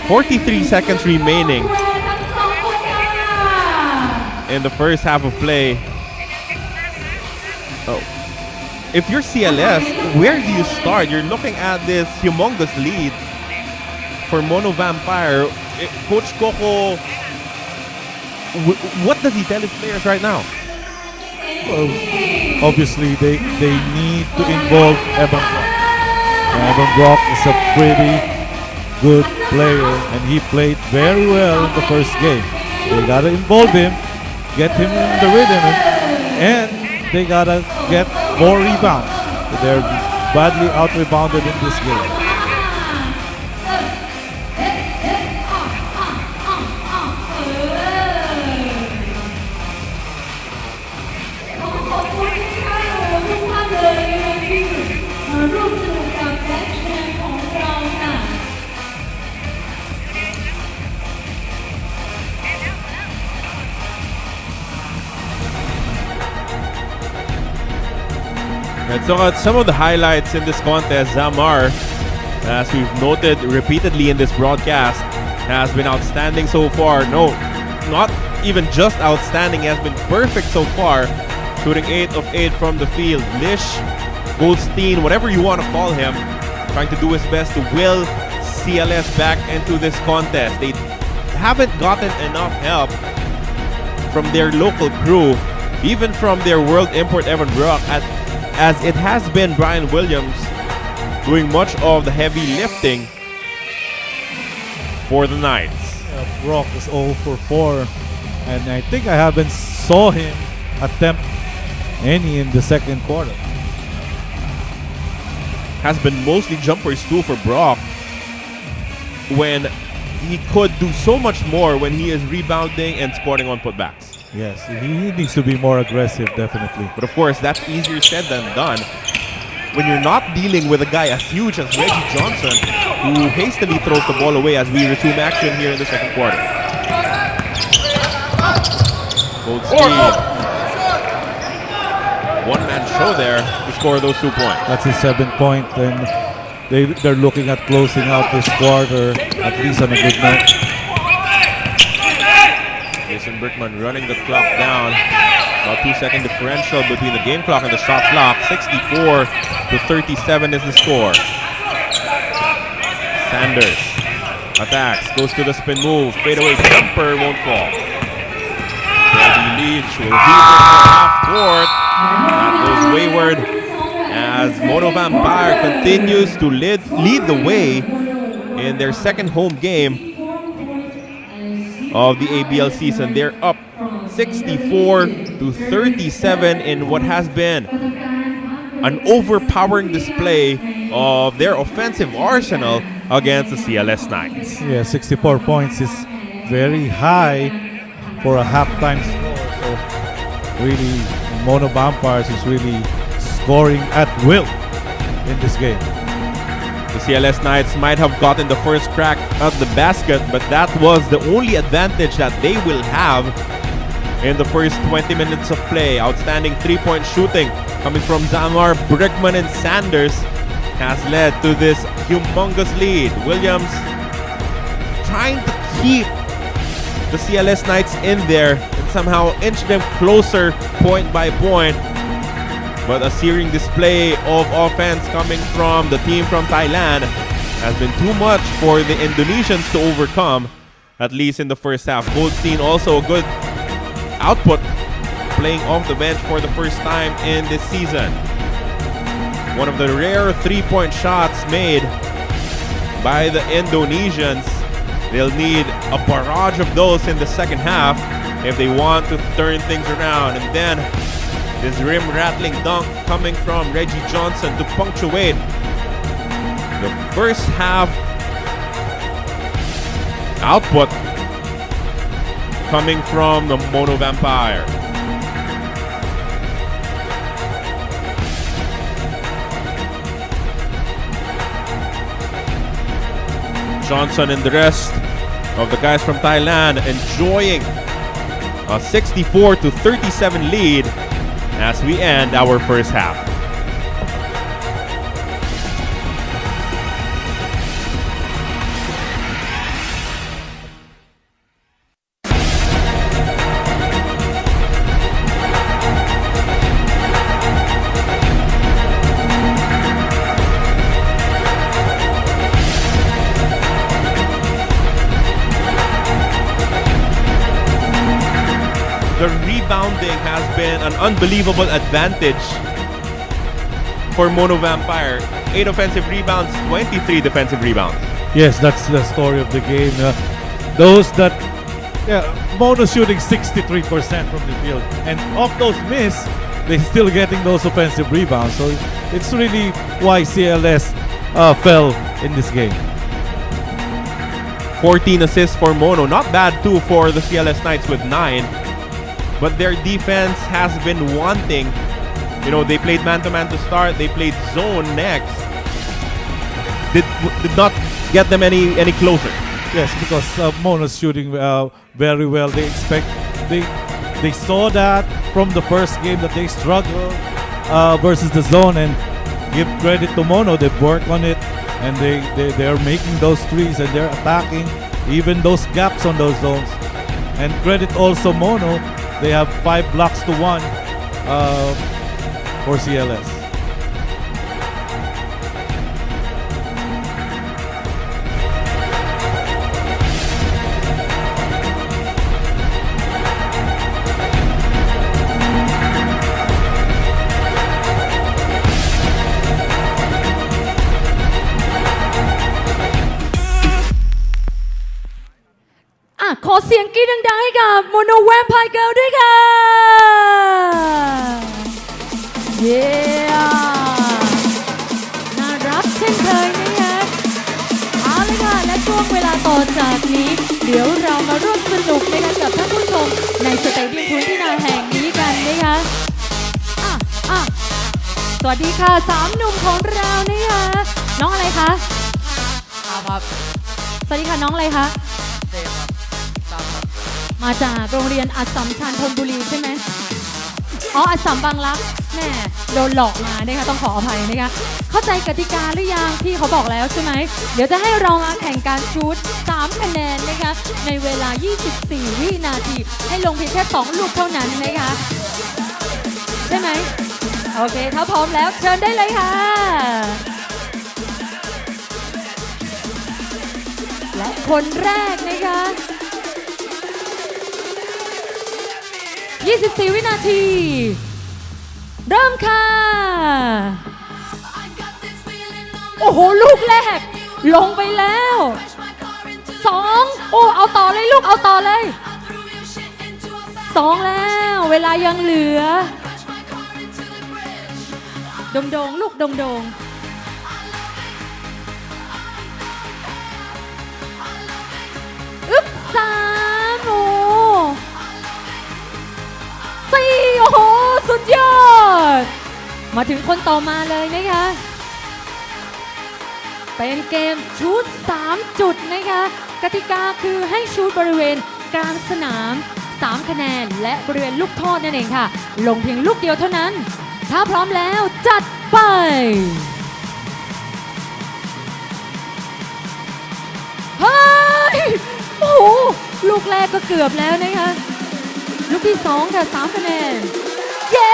43 seconds remaining in the first half of play. Oh. If you're CLS, where do you start? You're looking at this humongous lead for Mono Vampire. Coach Coco, what does he tell his players right now? Well, obviously they need to involve Evan Brock. Evan Brock is a pretty good player, and he played very well in the first game. They gotta involve him, get him in the rhythm, and they gotta get more rebounds. They're badly out-rebounded in this game. Let's look at some of the highlights in this contest. Zamar, as we've noted repeatedly in this broadcast, has been outstanding so far. No, not even just outstanding. He has been perfect so far, shooting 8 of 8 from the field. Lish, Goldstein, whatever you want to call him, trying to do his best to will CLS back into this contest. They haven't gotten enough help from their local crew, even from their world import Evan Brock, as it has been Brian Williams doing much of the heavy lifting for the Knights. Brock is 0 for 4, and I think I haven't saw him attempt any in the second quarter. Has been mostly jumpers too for Brock, when he could do so much more when he is rebounding and scoring on putbacks. Yes, he needs to be more aggressive, definitely. But of course, that's easier said than done when you're not dealing with a guy as huge as Reggie Johnson, who hastily throws the ball away as we resume action here in the second quarter. Goldstein. One-man show there to score those 2 points. That's his 7th point, and they're looking at closing out this quarter, at least on a good note. Jason Brickman running the clock down. About 2-second differential between the game clock and the shot clock. 64 to 37 is the score. Sanders attacks, goes to the spin move. Fadeaway jumper won't fall. Freddie Leach will heave it to half court. That goes wayward as Mono Vampire continues to lead the way in their second home game of the ABL season. They're up 64-37 in what has been an overpowering display of their offensive arsenal against the CLS Knights. Yeah, 64 points is very high for a halftime score. So really, Mono Vampires is really scoring at will in this game. The CLS Knights might have gotten the first crack at the basket, but that was the only advantage that they will have in the first 20 minutes of play. Outstanding three-point shooting coming from Zamar, Brickman, and Sanders has led to this humongous lead. Williams trying to keep the CLS Knights in there and somehow inch them closer point by point. But a searing display of offense coming from the team from Thailand has been too much for the Indonesians to overcome, at least in the first half. Goldstein also a good output, playing off the bench for the first time in this season. One of the rare three-point shots made by the Indonesians. They'll need a barrage of those in the second half if they want to turn things around. And then this rim-rattling dunk coming from Reggie Johnson to punctuate the first half output coming from the Mono Vampire. Johnson and the rest of the guys from Thailand enjoying a 64-37 lead as we end our first half. The rebounding has been an unbelievable advantage for Mono Vampire. 8 offensive rebounds, 23 defensive rebounds. Yes, that's the story of the game. Mono shooting 63% from the field, and of those miss, they're still getting those offensive rebounds. So it's really why CLS fell in this game. 14 assists for Mono, not bad too for the CLS Knights with 9. But their defense has been wanting. You know, they played man-to-man to start. They played zone next. Did not get them any closer. Yes, because Mono's shooting very well. They saw that from the first game that they struggled versus the zone, and give credit to Mono. They've worked on it, and they are making those threes, and they're attacking even those gaps on those zones. And credit also Mono. They have 5 blocks to 1 for CLS.ขอเสียงกรี๊ดดังๆให้กับ Mono Vampire Girl ด้วยค่ะ เย้น่ารักเช่นเคยนะคะเอาเลยค่ะและช่วงเวลาต่อจากนี้เดี๋ยวเรามาร่วมสนุกนะคะกับท่านผู้ชมในสเตเดียมทูนที่นาแห่งนี้กันนะคะสวัสดีค่ะ3หนุ่มของเรานะคะน้องอะไรคะครับสวัสดีค่ะน้องอะไรคะมาจากโรงเรียนอัสสัมชัญธนบุรีใช่ไหมอ๋ออัสสัมบางรักแม่โดนหลอกมานะคะต้องขออภัยนะคะเข้าใจกติกาหรือยังพี่เขาบอกแล้วใช่ไหมเดี๋ยวจะให้เรามาแข่งการชูต3คะแนนนะคะในเวลา24วินาทีให้ลงเพียงแค่2ลูกเท่านั้นนะคะใช่ไหมโอเคถ้าพร้อมแล้วเชิญได้เลยค่ะและคนแรกนะคะ24 วินาทีเริ่มค่ะโอ้โหลูกแรก ลงไปแล้ว2โอ้เอาต่อเลยลูกเอาต่อเลย2แล้วเวลายังเหลือโดงลูกโดงอึ๊บ3โอ้4โอ้โหสุดยอดมาถึงคนต่อมาเลยนะคะเป็นเกมชูต3จุดนะคะกติกาคือให้ชูตบริเวณกลางสนาม3คะแนนและบริเวณลูกโทษนั่นเองค่ะลงเพียงลูกเดียวเท่านั้นถ้าพร้อมแล้วจัดไปเฮ้ยโอ้โหลูกแรกก็เกือบแล้วนะคะลูกที่2ค่ะ3คะแนนเย้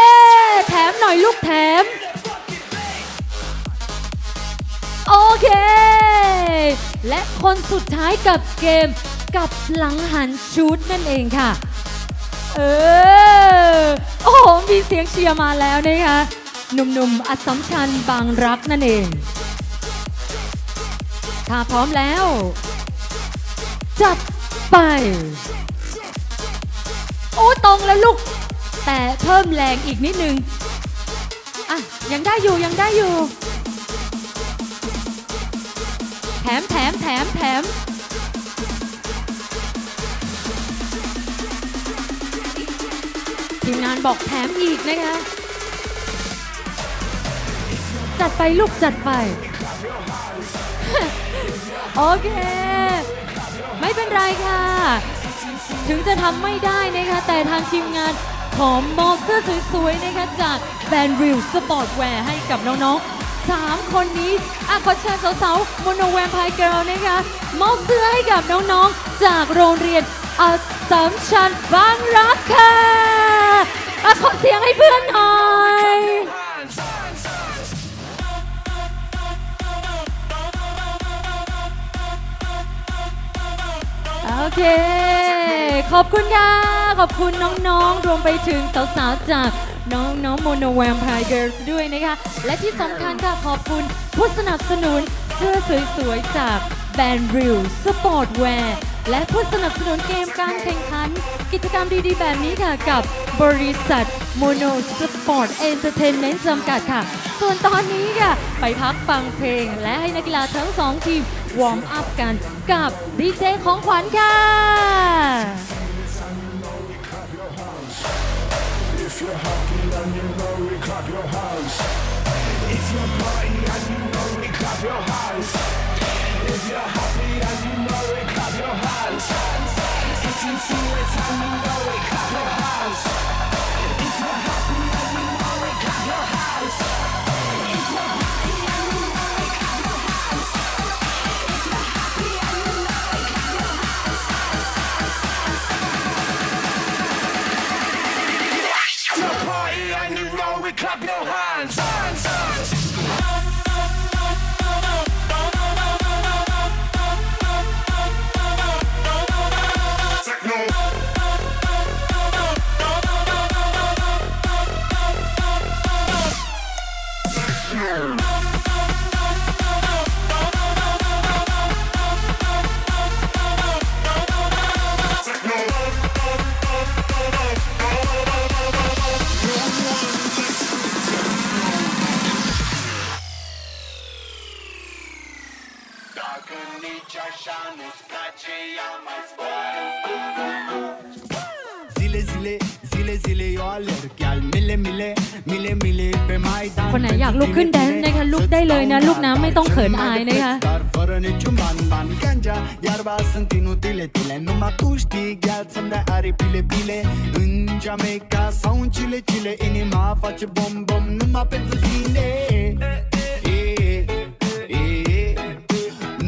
แถมหน่อยลูกแถมโอเคและคนสุดท้ายกับเกมกับหลังหันชูตนั่นเองค่ะโอ้โหมีเสียงเชียร์มาแล้วนะคะหนุ่มๆอัสสัมชัญบางรักนั่นเองถ้าพร้อมแล้วจัดไปโอ้ตรงแล้วลูกแต่เพิ่มแรงอีกนิดนึงอ่ะยังได้อยู่แถมทีมงานบอกแถมอีกนะคะจัดไปลูกจัดไป โอเคไม่เป็นไรค่ะถึงจะทำไม่ได้นะคะแต่ทางทีมงานขอมอบเสื้อสวยๆนะคะจากแบรนด์ริวสปอร์ตแวร์ให้กับน้องๆ3คนนี้ขอเชิญสาวๆโมโนแวมไพร์เกิร์ลนะคะมอบเสื้อให้กับน้องๆจากโรงเรียนอัสสัมชัญบางรักค่ะขอเสียงให้เพื่อนหน่อยโอเคขอบคุณค่ะขอบคุณน้องๆรวมไปถึงสาวๆจากน้องๆโมโนแวมไพร์เกิร์ลด้วยนะคะและที่สำคัญค่ะขอบคุณผู้สนับสนุนเสื้อสวยๆจากแบรนด์ริวสปอร์ตแวร์และผู้สนับสนุนเกมการแข่งขันกิจกรรมดีๆแบบนี้ค่ะกับบริษัทโมโนสปอร์ตเอนเตอร์เทนเมนต์จำกัดค่ะส่วนตอนนี้ค่ะไปพักฟังเพลงและให้นักกีฬาทั้ง2ทีมวอร์มอัพกันกับดีเจของขวัญค่ะ If you're happy and you know it, clap your hands. If you're party and you know it, clap your hands. If you're happy and you know it, clap your hands. If you feel it and you know it, clap your hands. If you're happy and you know it, clap your hands. If you're happy and you know it, clap your hands. If you're happy and you know it, clap your hands. If you're party and you know it, clap your hands. Zile eu alerg chiar mile pe Maidan คนไหนอยากลุกขึ้นแดนซ์นะคะลุกได้เลยนะลูกน้ำไม่ต้องเขินอายนะคะ fără niciun ban ganja iarba sunt inutile tile numai tu știi gheal să-mi dai aripile bile în Jamaica sau în Chile inima face bom numai pentru tine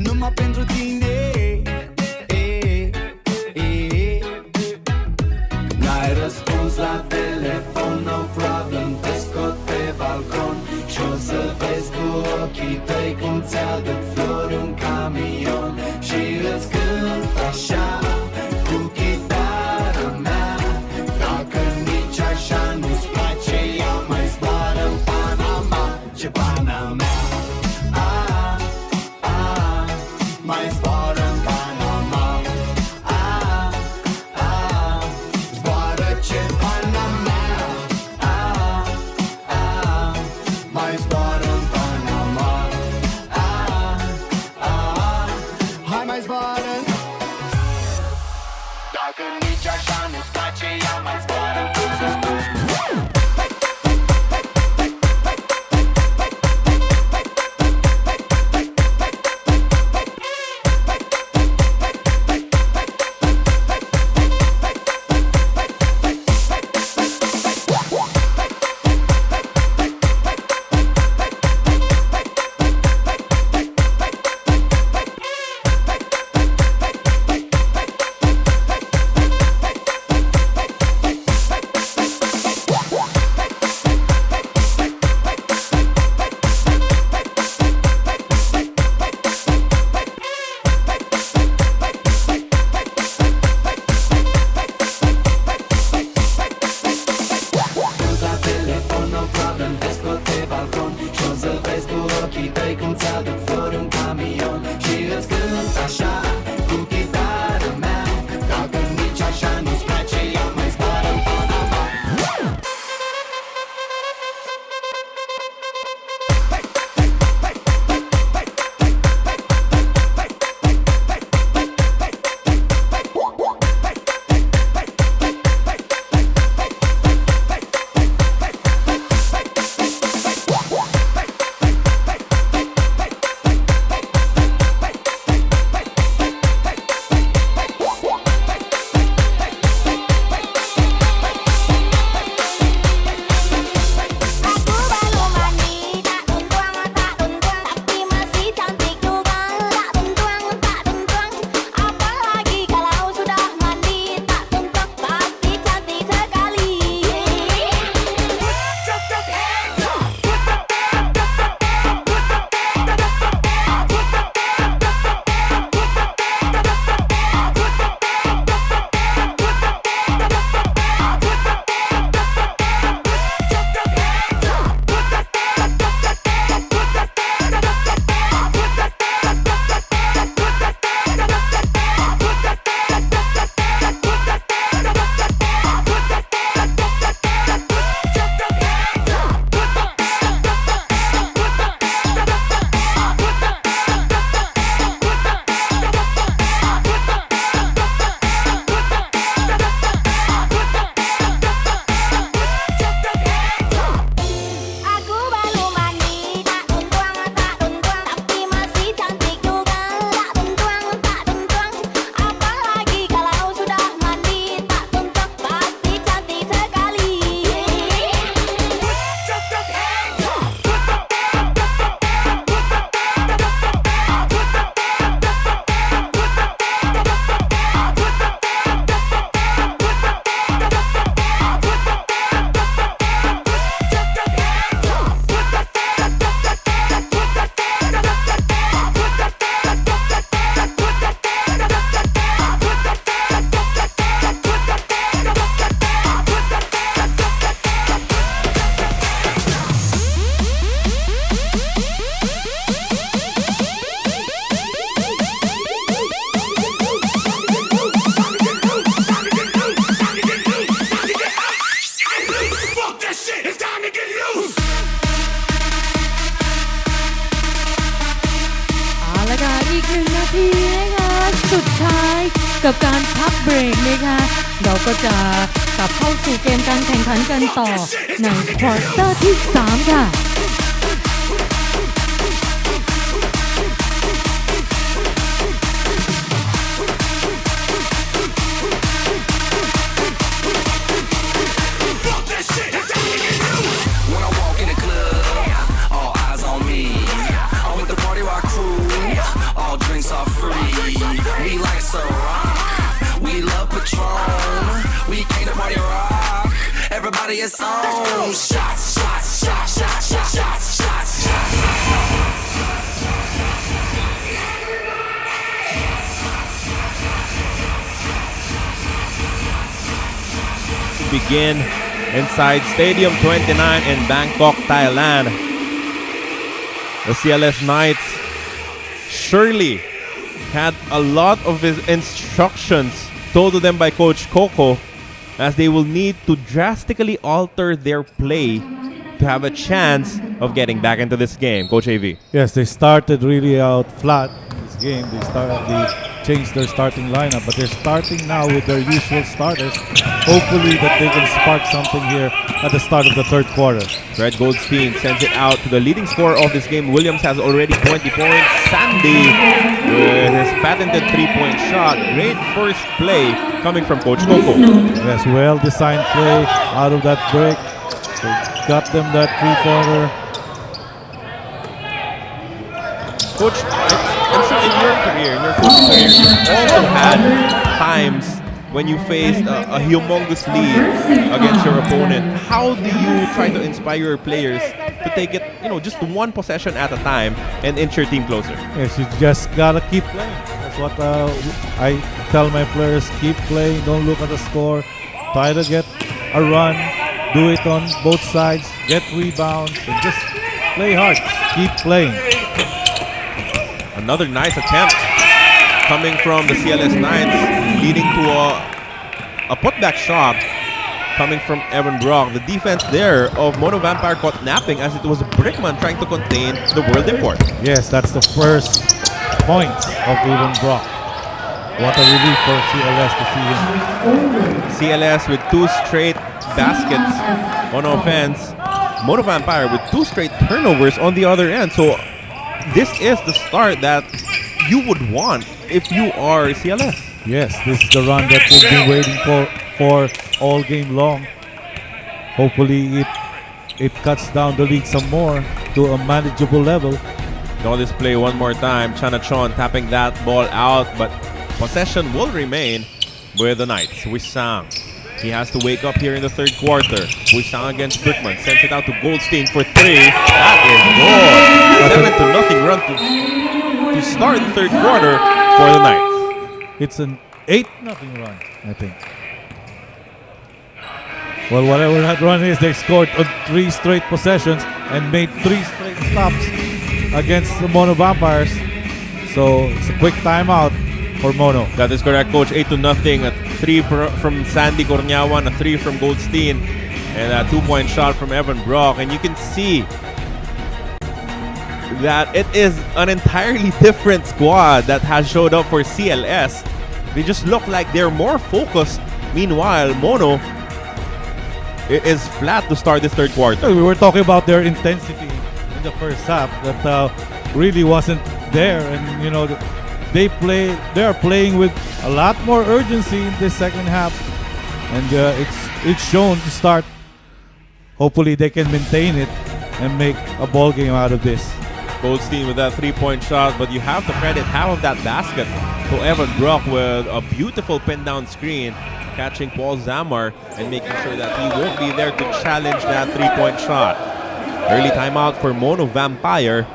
numai pentru tine n-ai răspuns la telefon no problem te scot pe balcon și o să vezi cu ochii tăi cum ți-aduc flori un camion și îți cânt așa cu chitara mea dacă nici așa nu-ți place ia mai zboară în Panama ce pana mea กับการพักเบรกนะคะเราก็จะกลับเข้าสู่เกมการแข่งขันกันต่อในควอเตอร์ที่ 3 ค่ะ When I walk in the club, all eyes on me. I'm with the party rock crew, all drinks are free. We like Ciroc, we love Patron. We came to party rock, everybody is on. Shots, shots, shots, shots, shots, shots, shots, shots. Begin inside Stadium 29 in Bangkok, Thailand. The CLS Knights surely had a lot of his instructions told to them by Coach Coco, as they will need to drastically alter their play to have a chance of getting back into this game. Coach AV. Yes, they started really out flat in this game. They changed their starting lineup, but they're starting now with their usual starters. Hopefully that they can spark something here at the start of the third quarter. Fred Goldstein sends it out to the leading scorer of this game. Williams has already 20 points. Sandy with his patented three-point shot. Great first play coming from Coach Coco. Yes, well-designed play out of that break. So got them that three-pointer. Coach, I'm sure in your career, in your coaching career, you've also had times when you faced a humongous lead against your opponent. How do you try to inspire your players to take it, just one possession at a time and inch your team closer? Yes, you just gotta keep playing. That's what I tell my players. Keep playing. Don't look at the score. Try to get a run. Do it on both sides. Get rebounds. And just play hard. Keep playing. Another nice attempt coming from the CLS Knights, leading to a putback shot coming from Evan Brock. The defense there of Mono Vampire caught napping, as it was Brickman trying to contain the World Import. Yes, that's the first point of Evan Brock. What a relief for CLS to see him. CLS with 2 straight baskets on offense. Mono Vampire with 2 straight turnovers on the other end. So this is the start that you would want if you are CLS. Yes, this is the run that we've been waiting for all game long. Hopefully it cuts down the lead some more to a manageable level. Now this play one more time. Chanachon tapping that ball out, but possession will remain with the Knights. Wisang, he has to wake up here in the third quarter. Wisang against Brickman, sends it out to Goldstein for 3. That is good. 7-0 run to start the third quarter for the Knights. It's an 8-0 run, I think. Well, whatever that run is, they scored on 3 straight possessions and made 3 straight stops against the Mono Vampires. So it's a quick timeout for Mono. That is correct, Coach. 8-0. A 3 from Sandy Cornyawan, a 3 from Goldstein, and a 2-point shot from Evan Brock. And you can see that it is an entirely different squad that has showed up for CLS. They just look like they're more focused. Meanwhile, Mono is flat to start this third quarter. We were talking about their intensity in the first half that really wasn't there, and they are playing with a lot more urgency in the second half, and it's shown to start. Hopefully they can maintain it and make a ball game out of this. Goldstein with that 3-point shot, but you have to credit half of that basket to Evan Brock with a beautiful pin down screen, catching Paul Zamar and making sure that he won't be there to challenge that 3-point shot. Early timeout for Mono Vampire,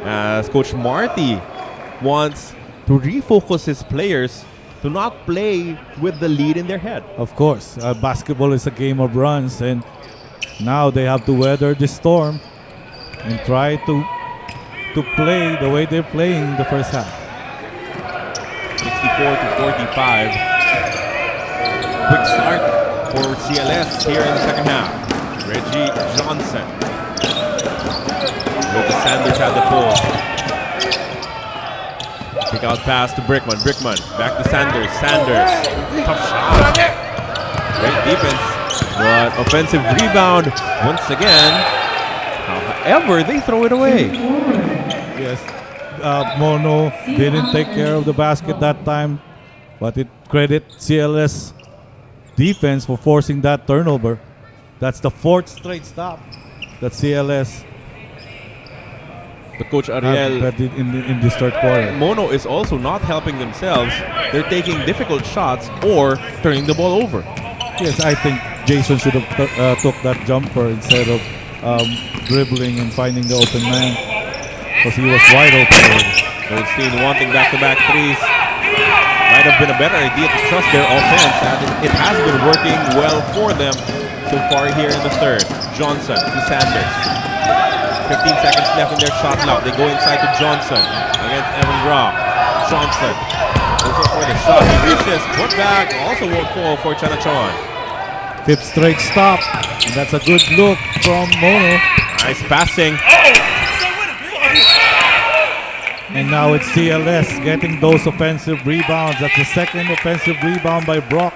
as Coach Marty wants to refocus his players to not play with the lead in their head. Of course, basketball is a game of runs, and now they have to weather the storm and try to play the way they're playing in the first half. 64-45. Quick start for CLS here in the second half. Reggie Johnson. Lucas Sanders at the post. Kick out pass to Brickman. Brickman back to Sanders. Sanders. Tough shot. Great defense. But offensive rebound once again. However, they throw it away. Yes, Mono didn't take care of the basket that time, but it credit CLS defense for forcing that turnover. That's the 4th straight stop that CLS But Coach have Ariel, in this third quarter. Mono is also not helping themselves. They're taking difficult shots or turning the ball over. Yes, I think Jason should have took that jumper instead of dribbling and finding the open man, because he was wide open. Goldstein wanting back-to-back threes. Might have been a better idea to trust their offense, and it has been working well for them so far here in the third. Johnson to Sanders. 15 seconds left in their shot clock. They go inside to Johnson against Evan Brock. Johnson goes up for the shot. He reaches, put back, also won't fall for Chanachon. 5th straight stop, and that's a good look from Mono. Nice passing. And now it's CLS getting those offensive rebounds. That's the 2nd offensive rebound by Brock.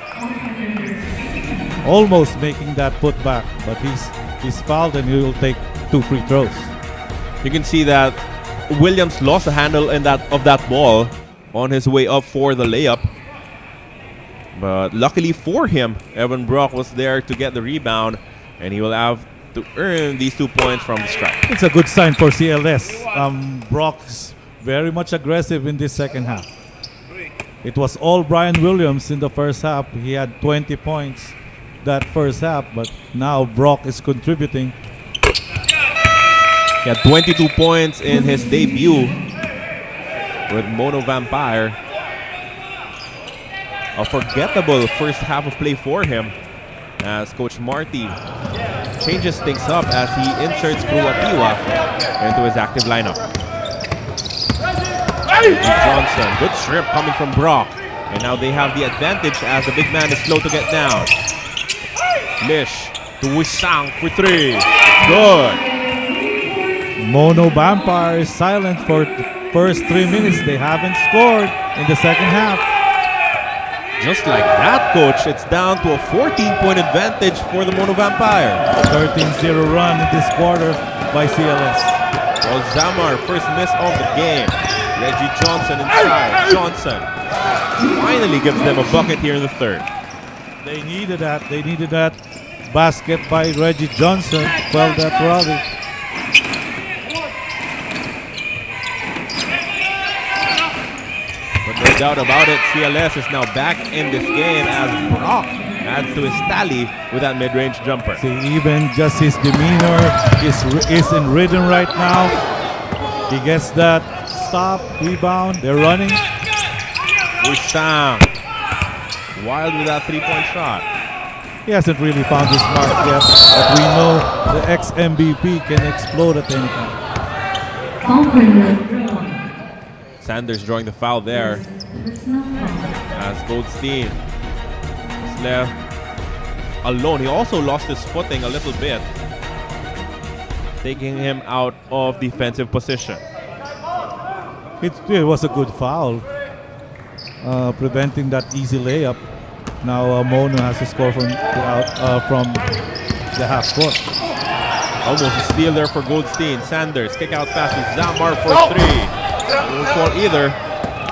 Almost making that putback, but he's fouled and he will take 2 free throws. You can see that Williams lost the handle of that ball on his way up for the layup. But luckily for him, Evan Brock was there to get the rebound, and he will have to earn these 2 points from the strike. It's a good sign for CLS. Brock's very much aggressive in this second half. It was all Brian Williams in the first half. He had 20 points that first half, but now Brock is contributing. He had 22 points in his debut with Mono Vampire. A forgettable first half of play for him, as Coach Marty changes things up as he inserts Kruatiwa into his active lineup. Johnson, good strip coming from Brock. And now they have the advantage as the big man is slow to get down. Lish to Wisang for 3. Good. Mono Vampire is silent for the first 3 minutes. They haven't scored in the second half. Just like that, Coach, it's down to a 14-point advantage for the Mono Vampire. 13-0 run in this quarter by CLS. Well, Zamar, first miss of the game. Reggie Johnson inside. Johnson finally gives them a bucket here in the third. They needed that. They needed that basket by Reggie Johnson. Well, that rally. But no doubt about it, CLS is now back in this game as Brock adds to his tally with that mid-range jumper. See, even just his demeanor is in rhythm right now. He gets that stop, rebound, they're running. Wisang, wild with that 3-point shot. He hasn't really found his mark yet, but we know the ex-MVP can explode at any time. Sanders drawing the foul there as Goldstein is left alone. He also lost his footing a little bit, taking him out of defensive position. It was a good foul, preventing that easy layup. Now Mono has to score from the half court. Almost a steal there for Goldstein. Sanders kick out pass to Zamar for 3. Won't fall either.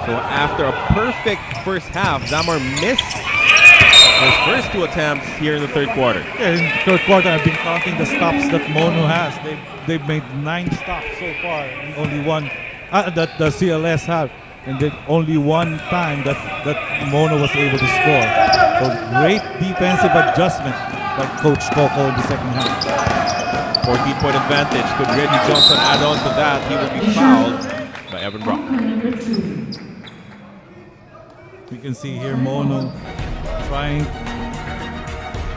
So after a perfect first half, Zamar missed his first 2 attempts here in the third quarter. Yeah, in the third quarter, I've been counting the stops that Mono has. They've made 9 stops so far. And only one that the CLS have, and then only one time that Mono was able to score. So great defensive adjustment by Coach Coco in the second half. 14-point advantage. Could Reggie Johnson add on to that? He will be fouled by Evan Brock. You can see here Mono trying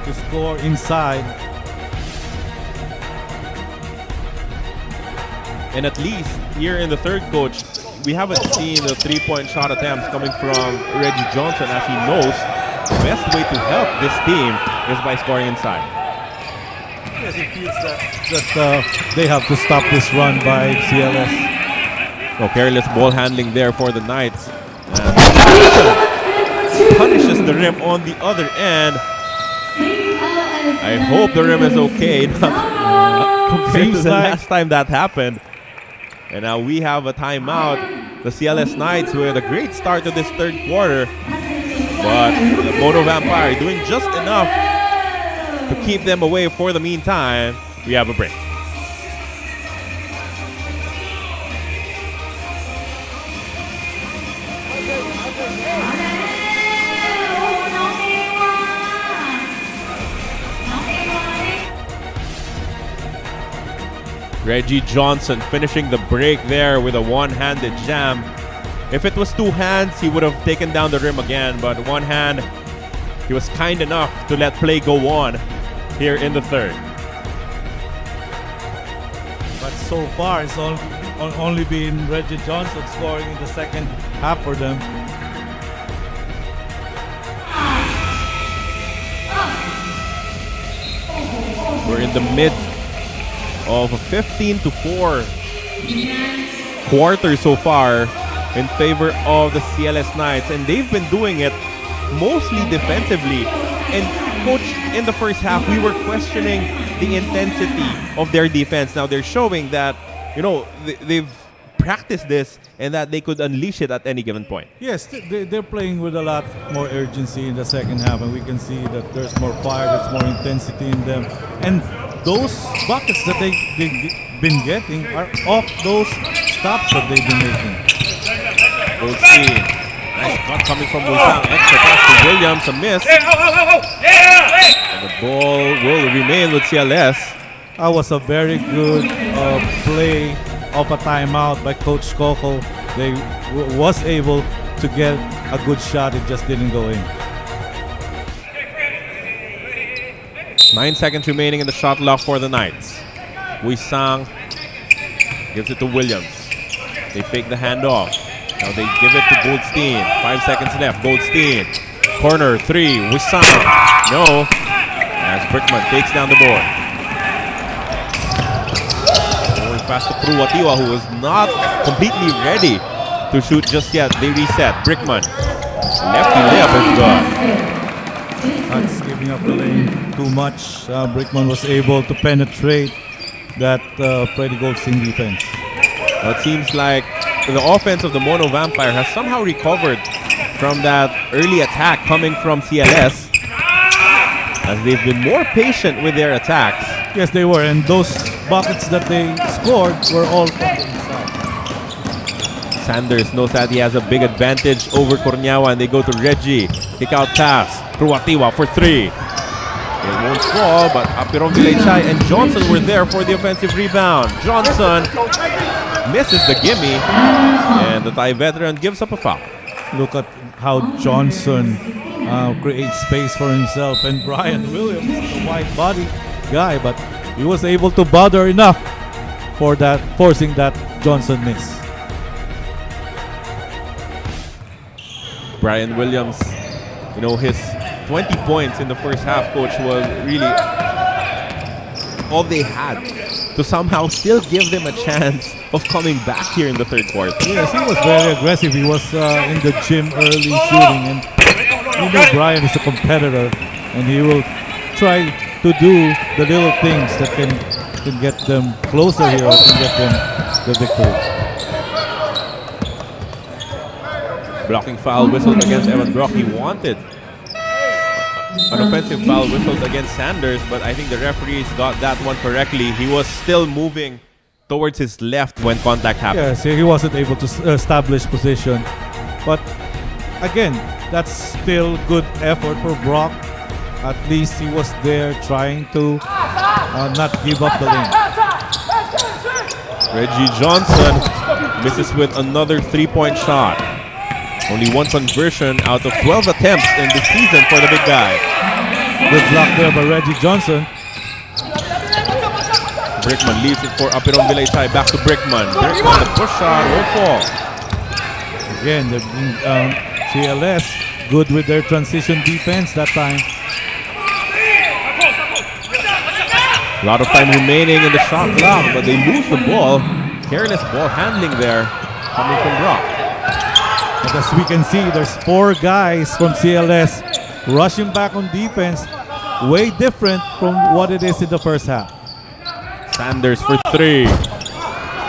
to score inside. And at least here in the third, Coach, we haven't seen the 3-point shot attempts coming from Reggie Johnson, as he knows the best way to help this team is by scoring inside. Yes, it feels that they have to stop this run by CLS. No, careless ball handling there for the Knights. And Johnson punishes the rim on the other end. I hope the rim is okay compared to the last time that happened. And now we have a timeout. The CLS Knights with a great start to this third quarter. But the Mono Vampire doing just enough to keep them away for the meantime. We have a break. Reggie Johnson finishing the break there with a one-handed jam. If it was two hands, he would have taken down the rim again, but one hand, he was kind enough to let play go on here in the third. But so far, it's only been Reggie Johnson scoring in the second half for them. We're in the midst of a 15-4 quarter so far in favor of the CLS Knights, and they've been doing it mostly defensively. And coach, in the first half, we were questioning the intensity of their defense. Now they're showing that, you know, they've practiced this and that they could unleash it at any given point. Yes, they're playing with a lot more urgency in the second half, and we can see that there's more fire, there's more intensity in them. And those buckets that they've been getting are off those stops that they've been making. Goldstein, nice cut coming from Wusang. Extra pass to Williams, a miss. And the ball will remain with CLS. That was a very good play of a timeout by Coach Coco. They was able to get a good shot, it just didn't go in. 9 seconds remaining in the shot clock for the Knights. Wusang gives it to Williams. They fake the handoff. Now they give it to Goldstein. 5 seconds left. Goldstein. Corner three. Wusang. No. As Brickman takes down the board. Forward pass to Pruwatiwa, who is not completely ready to shoot just yet. They reset. Brickman. Lefty layup is good. That's giving up the lane too much. Brickman was able to penetrate that Freddy Goldstein defense. Well, it seems like the offense of the Mono Vampire has somehow recovered from that early attack coming from CLS, as they've been more patient with their attacks. Yes, they were, and those buckets that they scored were all from the inside. Sanders knows that he has a big advantage over Corneawa, and they go to Reggie. Kick out pass. Pruwatiwa for three. It won't fall, but Apirong Vilaychay and Johnson were there for the offensive rebound. Johnson misses the gimme, and the Thai veteran gives up a foul. Look at how Johnson creates space for himself, and Brian Williams is a wide-body guy, but he was able to bother enough for that, forcing that Johnson miss. Brian Williams, you know, his 20 points in the first half, coach, was really all they had to somehow still give them a chance of coming back here in the third quarter. Yes, he was very aggressive. He was in the gym early shooting, and you know Brian is a competitor, and he will try to do the little things that can get them closer here, or can get them the victory. Blocking foul whistled against Evan Brock. He wanted an offensive foul whistled against Sanders, but I think the referees got that one correctly. He was still moving towards his left when contact happened. Yes, he wasn't able to establish position. But again, that's still good effort for Brock. At least he was there trying to not give up the lane. Reggie Johnson misses with another three-point shot. Only one conversion out of 12 attempts in the season for the big guy. Good block there by Reggie Johnson. Brickman leaves it for Apirong Vilaychay. Back to Brickman. Brickman, the push shot won't fall. Again, CLS good with their transition defense that time. A lot of time remaining in the shot clock, but they lose the ball. Careless ball handling there coming from Brock. And as we can see, there's 4 guys from CLS rushing back on defense, way different from what it is in the first half. Sanders for 3.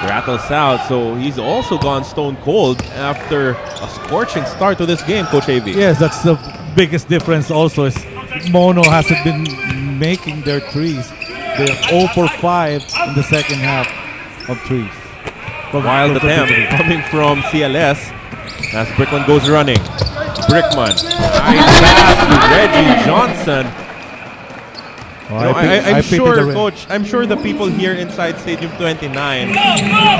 Rattles out, so he's also gone stone cold after a scorching start to this game, Coach AV. Yes, that's the biggest difference also is Mono hasn't been making their threes. They're 0 for 5 in the second half of threes. Wild attempt coming from CLS as Brickman goes running. Brickman, nice pass to Reggie Johnson. I'm sure the people here inside Stadium 29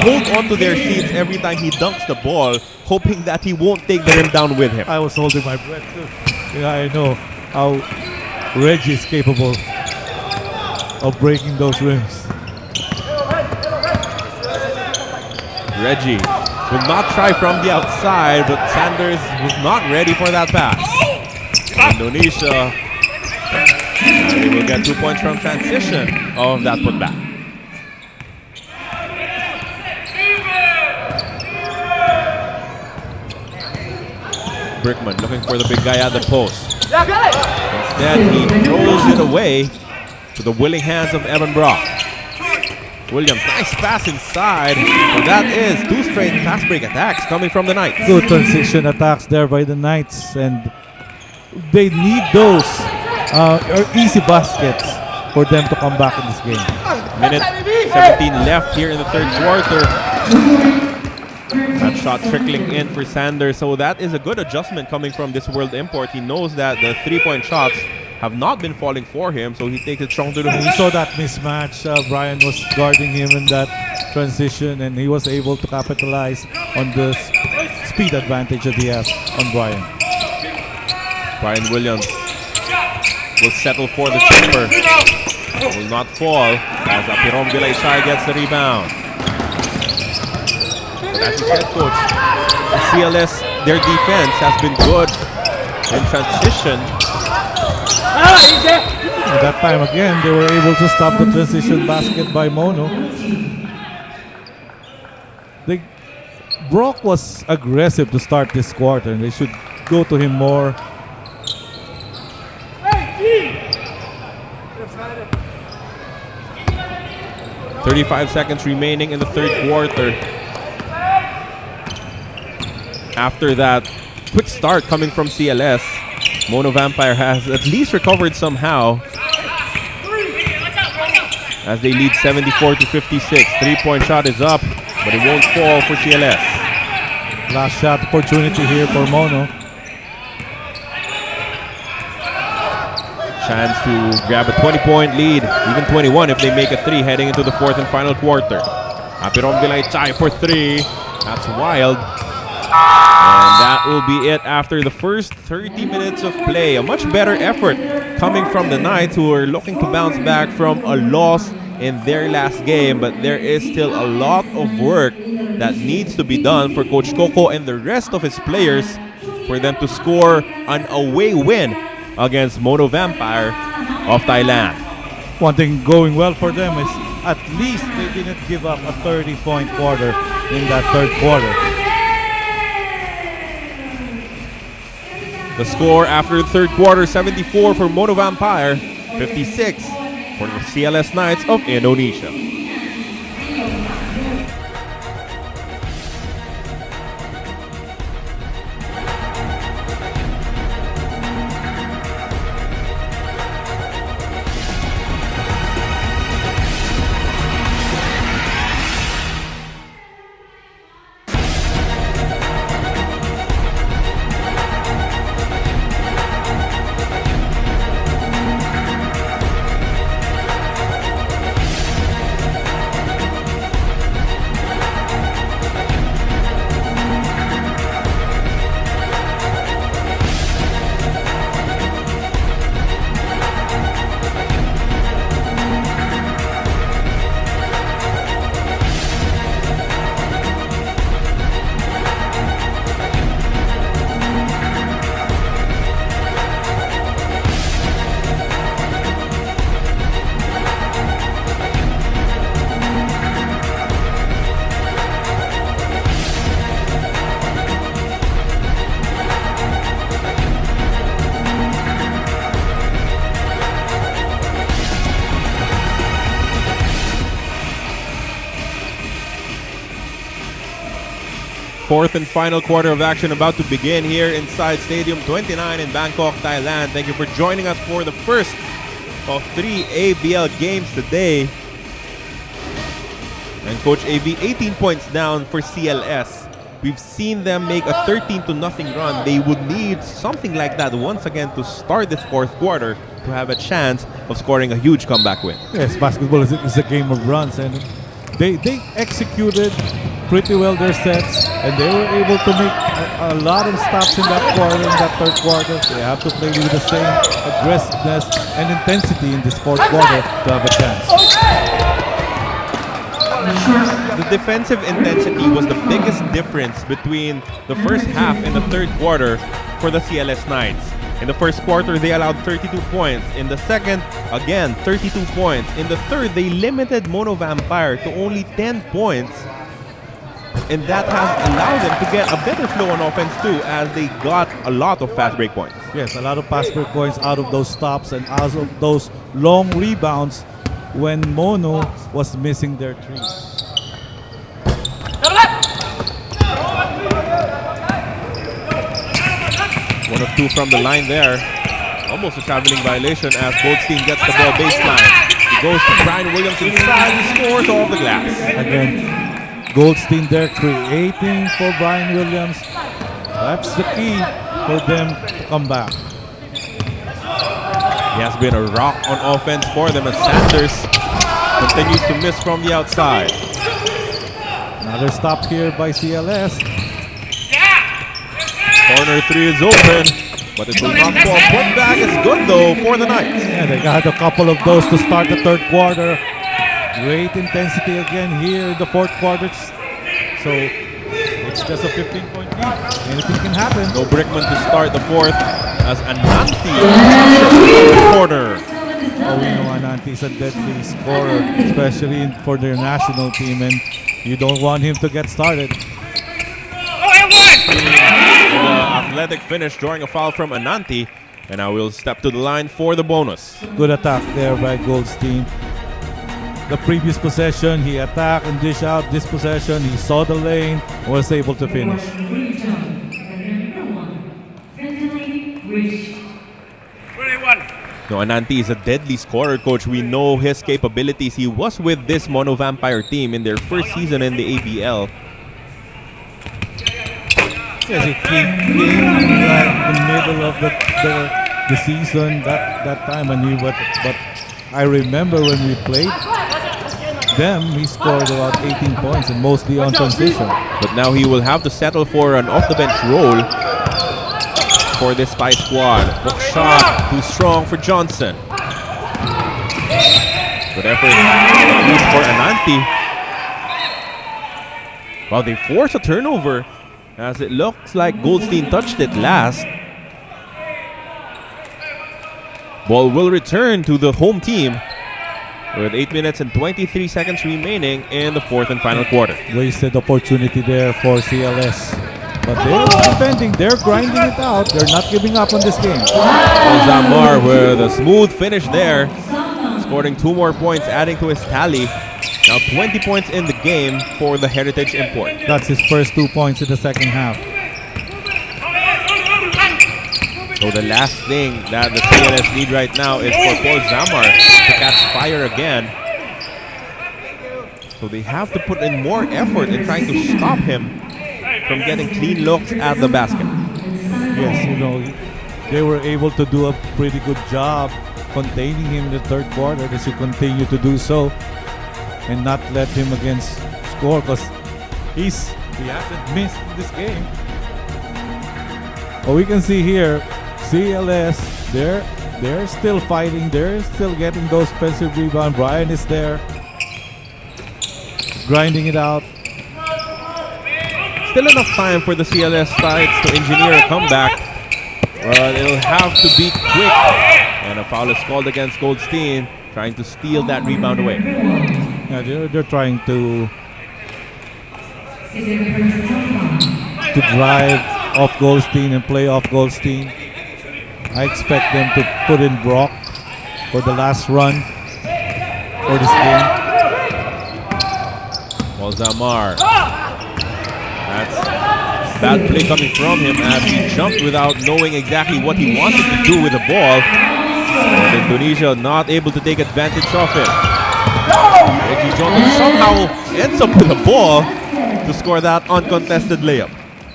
hold onto their seats every time he dunks the ball, hoping that he won't take the rim down with him. I was holding my breath too. Yeah, I know how Reggie is capable of breaking those rims. Reggie will not try from the outside, but Sanders was not ready for that pass. Indonesia, they will get 2 points from transition of that putback. Brickman looking for the big guy at the post. Instead, he throws it away to the willing hands of Evan Brock. Williams, nice pass inside. So that is 2 straight fast break attacks coming from the Knights. Good transition attacks there by the Knights, and they need those easy baskets for them to come back in this game. Minute 17 left here in the third quarter. That shot trickling in for Sanders, so that is a good adjustment coming from this world import. He knows that the 3-point shots have not been falling for him, so he takes it strong to the hoop. We saw that mismatch. Brian was guarding him in that transition, and he was able to capitalize on the speed advantage that he has on Brian. Brian Williams will settle for the chamber. Will not fall as Apirom Vilaychai gets the rebound. But as you said, Coach, the CLS, their defense has been good in transition. At that time again, they were able to stop the transition basket by Mono. Brock was aggressive to start this quarter, and they should go to him more. 35 seconds remaining in the third quarter. After that quick start coming from CLS, Mono Vampire has at least recovered somehow as they lead 74 to 56. 3-point shot is up, but it won't fall for CLS. Last shot opportunity here for Mono. Chance to grab a 20-point lead, even 21 if they make a 3 heading into the fourth and final quarter. Apirom Vilaychai for 3. That's wild. And that will be it after the first 30 minutes of play. A much better effort coming from the Knights, who are looking to bounce back from a loss in their last game. But there is still a lot of work that needs to be done for Coach Coco and the rest of his players for them to score an away win against Mono Vampire of Thailand. One thing going well for them is at least they didn't give up a 30-point quarter in that third quarter. The score after the third quarter, 74 for Mono Vampire, 56 for the CLS Knights of Indonesia. Fourth and final quarter of action about to begin here inside Stadium 29 in Bangkok, Thailand. Thank you for joining us for the first of 3 ABL games today. And Coach AB, 18 points down for CLS. We've seen them make a 13-0 run. They would need something like that once again to start this fourth quarter to have a chance of scoring a huge comeback win. Yes, basketball is a game of runs, and they executed pretty well their sets, and they were able to make a lot of stops in that quarter, in that third quarter. They have to play with the same aggressiveness and intensity in this fourth quarter to have a chance. The defensive intensity was the biggest difference between the first half and the third quarter for the CLS Knights. In the first quarter, they allowed 32 points. In the second, again, 32 points. In the third, they limited Mono Vampire to only 10 points. And that has allowed them to get a better flow on offense too, as they got a lot of fast break points. Yes, a lot of fast break points out of those stops and out of those long rebounds when Mono was missing their threes. One of two from the line there. Almost a traveling violation as Goldstein gets the ball baseline. He goes to Brian Williams inside and scores off the glass. Again, Goldstein there creating for Brian Williams. That's the key for them to come back. He has been a rock on offense for them as Sanders continues to miss from the outside. Another stop here by CLS. Corner three is open, but it will not fall. Putback is good though for the Knights. Yeah, they got a couple of those to start the third quarter. Great intensity again here in the fourth quarter. So it's just a 15-point lead. Anything can happen. No Brickman to start the fourth as Ananti in the corner. Oh, we know Ananti is a deadly scorer, especially for their national team, and you don't want him to get started. The athletic finish, drawing a foul from Ananti, and now we'll step to the line for the bonus. Good attack there by Goldstein. The previous possession, he attacked and dish out. This possession, he saw the lane, was able to finish. No, Ananti is a deadly scorer, Coach. We know his capabilities. He was with this Mono Vampire team in their first season in the ABL. Yes, he came like the middle of the season that time, and but I remember when we played them, he scored about 18 points and mostly on transition. But now he will have to settle for an off-the-bench role for this Spy squad. Hook shot, too strong for Johnson. Good effort used for Ananti. Well, they force a turnover, as it looks like Goldstein touched it last. Ball will return to the home team with 8 minutes and 23 seconds remaining in the fourth and final quarter. Wasted opportunity there for CLS. But they're defending, they're grinding it out. They're not giving up on this game. Zamar with a smooth finish there, scoring 2 more points, adding to his tally. Now 20 points in the game for the Heritage import. That's his first 2 points in the second half. So the last thing that the CLS need right now is for Paul Zamar to catch fire again. So they have to put in more effort in trying to stop him from getting clean looks at the basket. Yes, you know, they were able to do a pretty good job containing him in the third quarter. They should continue to do so and not let him against score, because he hasn't missed this game. Well, we can see here, CLS, they're still fighting. They're still getting those offensive rebounds. Brian is there, grinding it out. Still enough time for the CLS Knights to engineer a comeback. But it'll have to be quick. And a foul is called against Goldstein, trying to steal that rebound away. Yeah, they're trying to drive off Goldstein and play off Goldstein. I expect them to put in Brock for the last run for this game. Well, Zamar That's bad play coming from him as he jumped without knowing exactly what he wanted to do with the ball. And Indonesia not able to take advantage of it. Reggie Johnson somehow ends up with the ball to score that uncontested layup.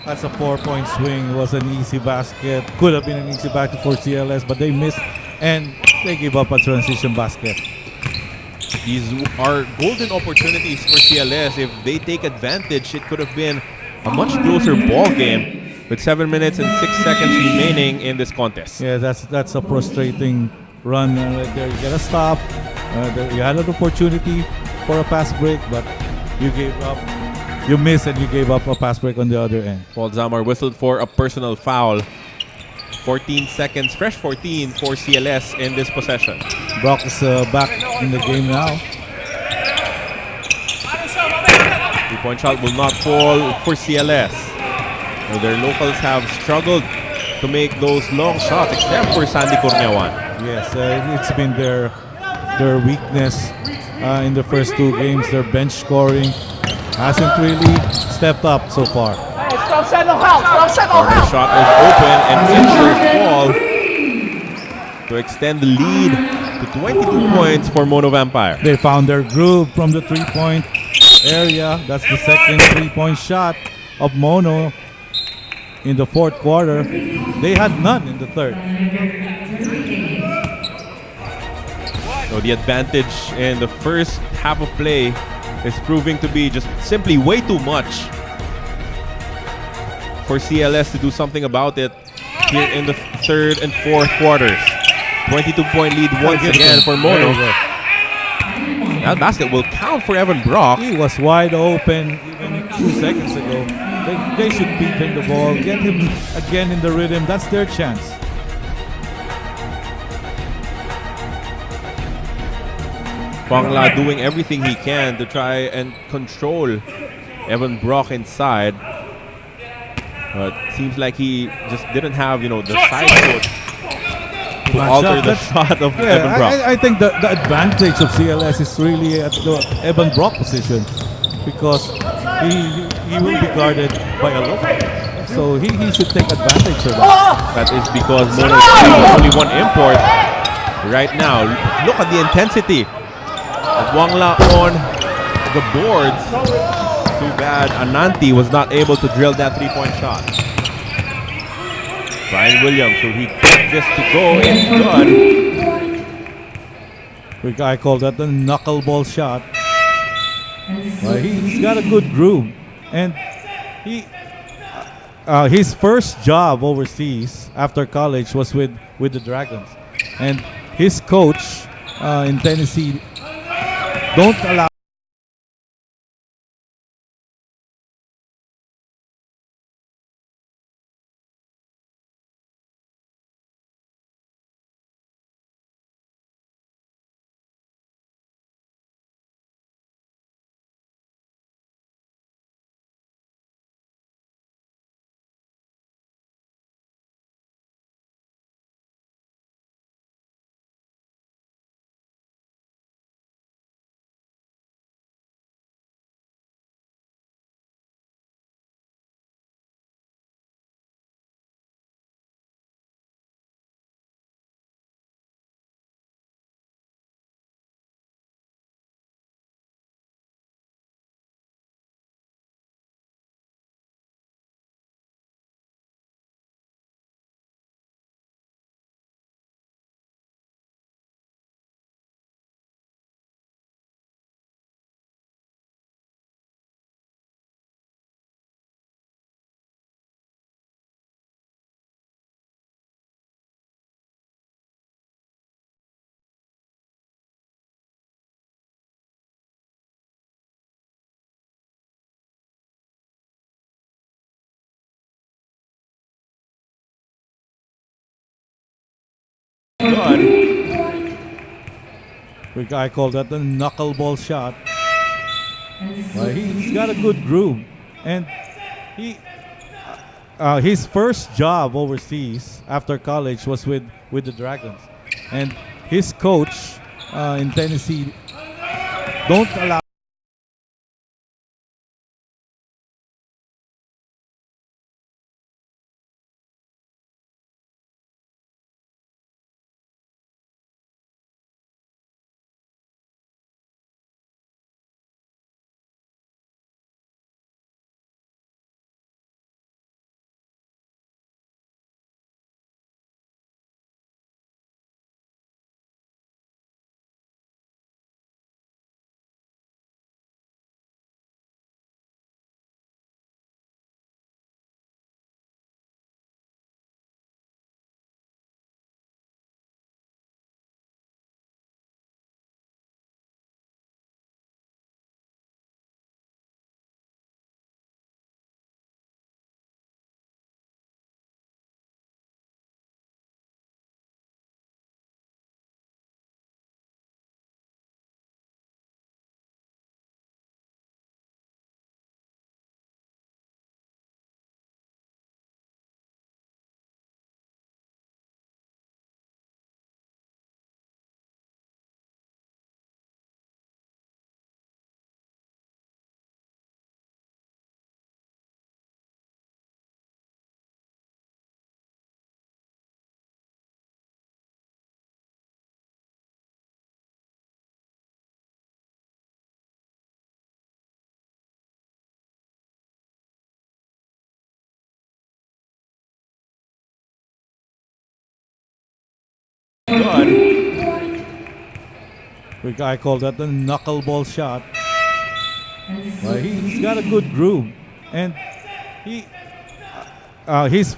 That's a 4-point swing. It was an easy basket. Could have been an easy basket for CLS, but they missed and they gave up a transition basket. These are golden opportunities for CLS. If they take advantage, it could have been a much closer ball game with 7 minutes and 6 seconds remaining in this contest. Yeah, that's a frustrating run right there. You gotta stop. You had an opportunity for a pass break, but you gave up. You missed and you gave up a pass break on the other end. Paul Zamar whistled for a personal foul. 14 seconds, fresh 14 for CLS in this possession. Brock is back in the game now. 3-point shot will not fall for CLS. Well, their locals have struggled to make those long shots except for Sandy Cornewan. Yes, it's been their weakness in the first two games. Their bench scoring hasn't really stepped up so far. Corner shot is open and in will fall to extend the lead to 22 points for Mono Vampire. They found their groove from the three-point area. That's the second three-point shot of Mono in the fourth quarter. They had none in the third. So the advantage in the first half of play is proving to be just simply way too much for CLS to do something about it here in the third and fourth quarters. 22-point lead once again for Mono. That basket will count for Evan Brock. He was wide open even 2 seconds ago. They should beat him the ball, get him again in the rhythm. That's their chance. Pangla doing everything he can to try and control Evan Brock inside. But seems like he just didn't have, the side foot to alter the shot of Evan Brock. I think the advantage of CLS is really at the Evan Brock position because he will be guarded by a local. So he should take advantage of that. That is because Mono is only one import right now. Look at the intensity of Wangla on the boards. Too bad Ananti was not able to drill that three-point shot. Brian Williams, so he get this to go. It's good. I call that the knuckleball shot. He's got a good groove, and his first job overseas after college was with the Dragons, and his coach in Tennessee don't allow Good. I call that the knuckleball shot. He's got a good groove, and his first job overseas after college was with the Dragons, and his coach in Tennessee don't allow I call that the knuckleball shot. But he's got a good groove, and his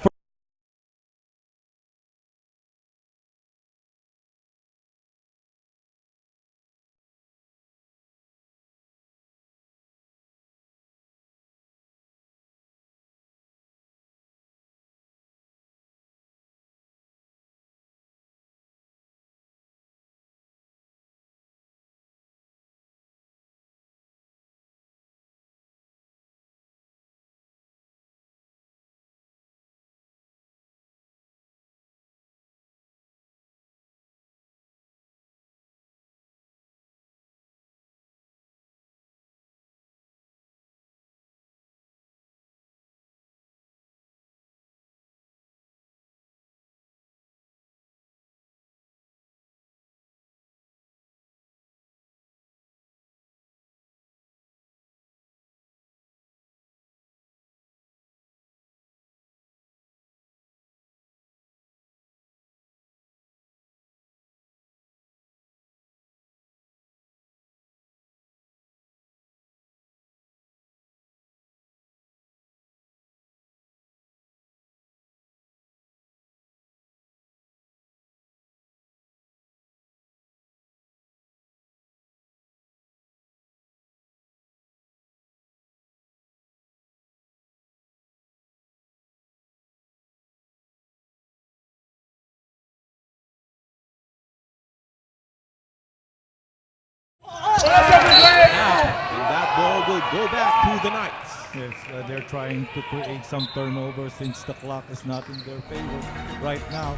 And that ball will go back to the Knights. Yes, they're trying to create some turnover since the clock is not in their favor right now.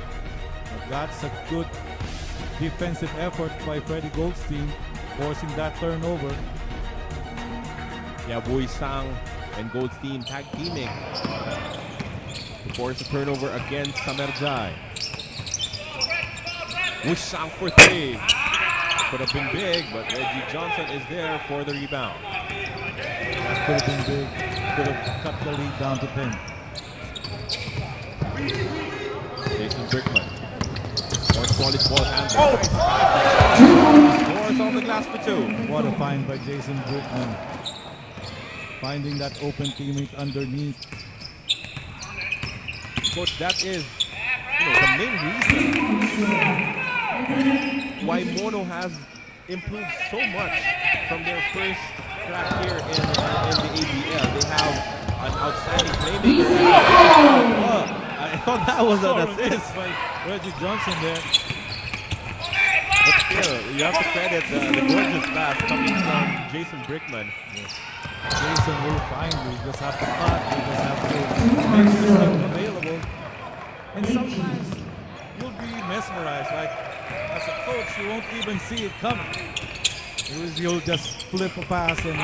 But that's a good defensive effort by Freddie Goldstein, forcing that turnover. Yeah, Sang and Goldstein tag teaming to force a turnover against Samerjai. Sang for three. Could have been big, but Reggie Johnson is there for the rebound. That could have been big. Could have cut the lead down to 10. Jason Brickman. More solid ball handling. Scores on the glass for two. What a find by Jason Brickman. Finding that open teammate underneath. Coach, that is the main reason why Mono has improved so much from their first track here in the ABL. They have an outstanding playmaker. I thought that was an assist by Reggie Johnson there. But still, you have to credit the gorgeous pass coming from Jason Brickman. Yes. Jason will find you. You just have to cut. You just have to make yourself available. And sometimes you'll be mesmerized. Like, as a coach, you won't even see it coming. You'll just flip a pass, and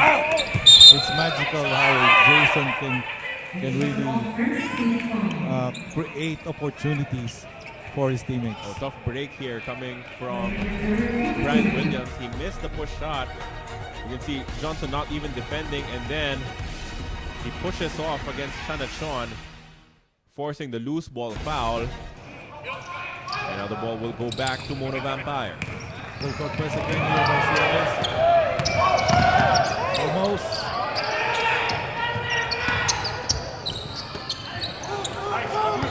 it's magical how Jason can really create opportunities for his teammates. A tough break here coming from Brian Williams. He missed the push shot. You can see Johnson not even defending, and then he pushes off against Chanachon, forcing the loose ball foul. And now the ball will go back to Mono Vampire. Full court press again here by CLS. Almost.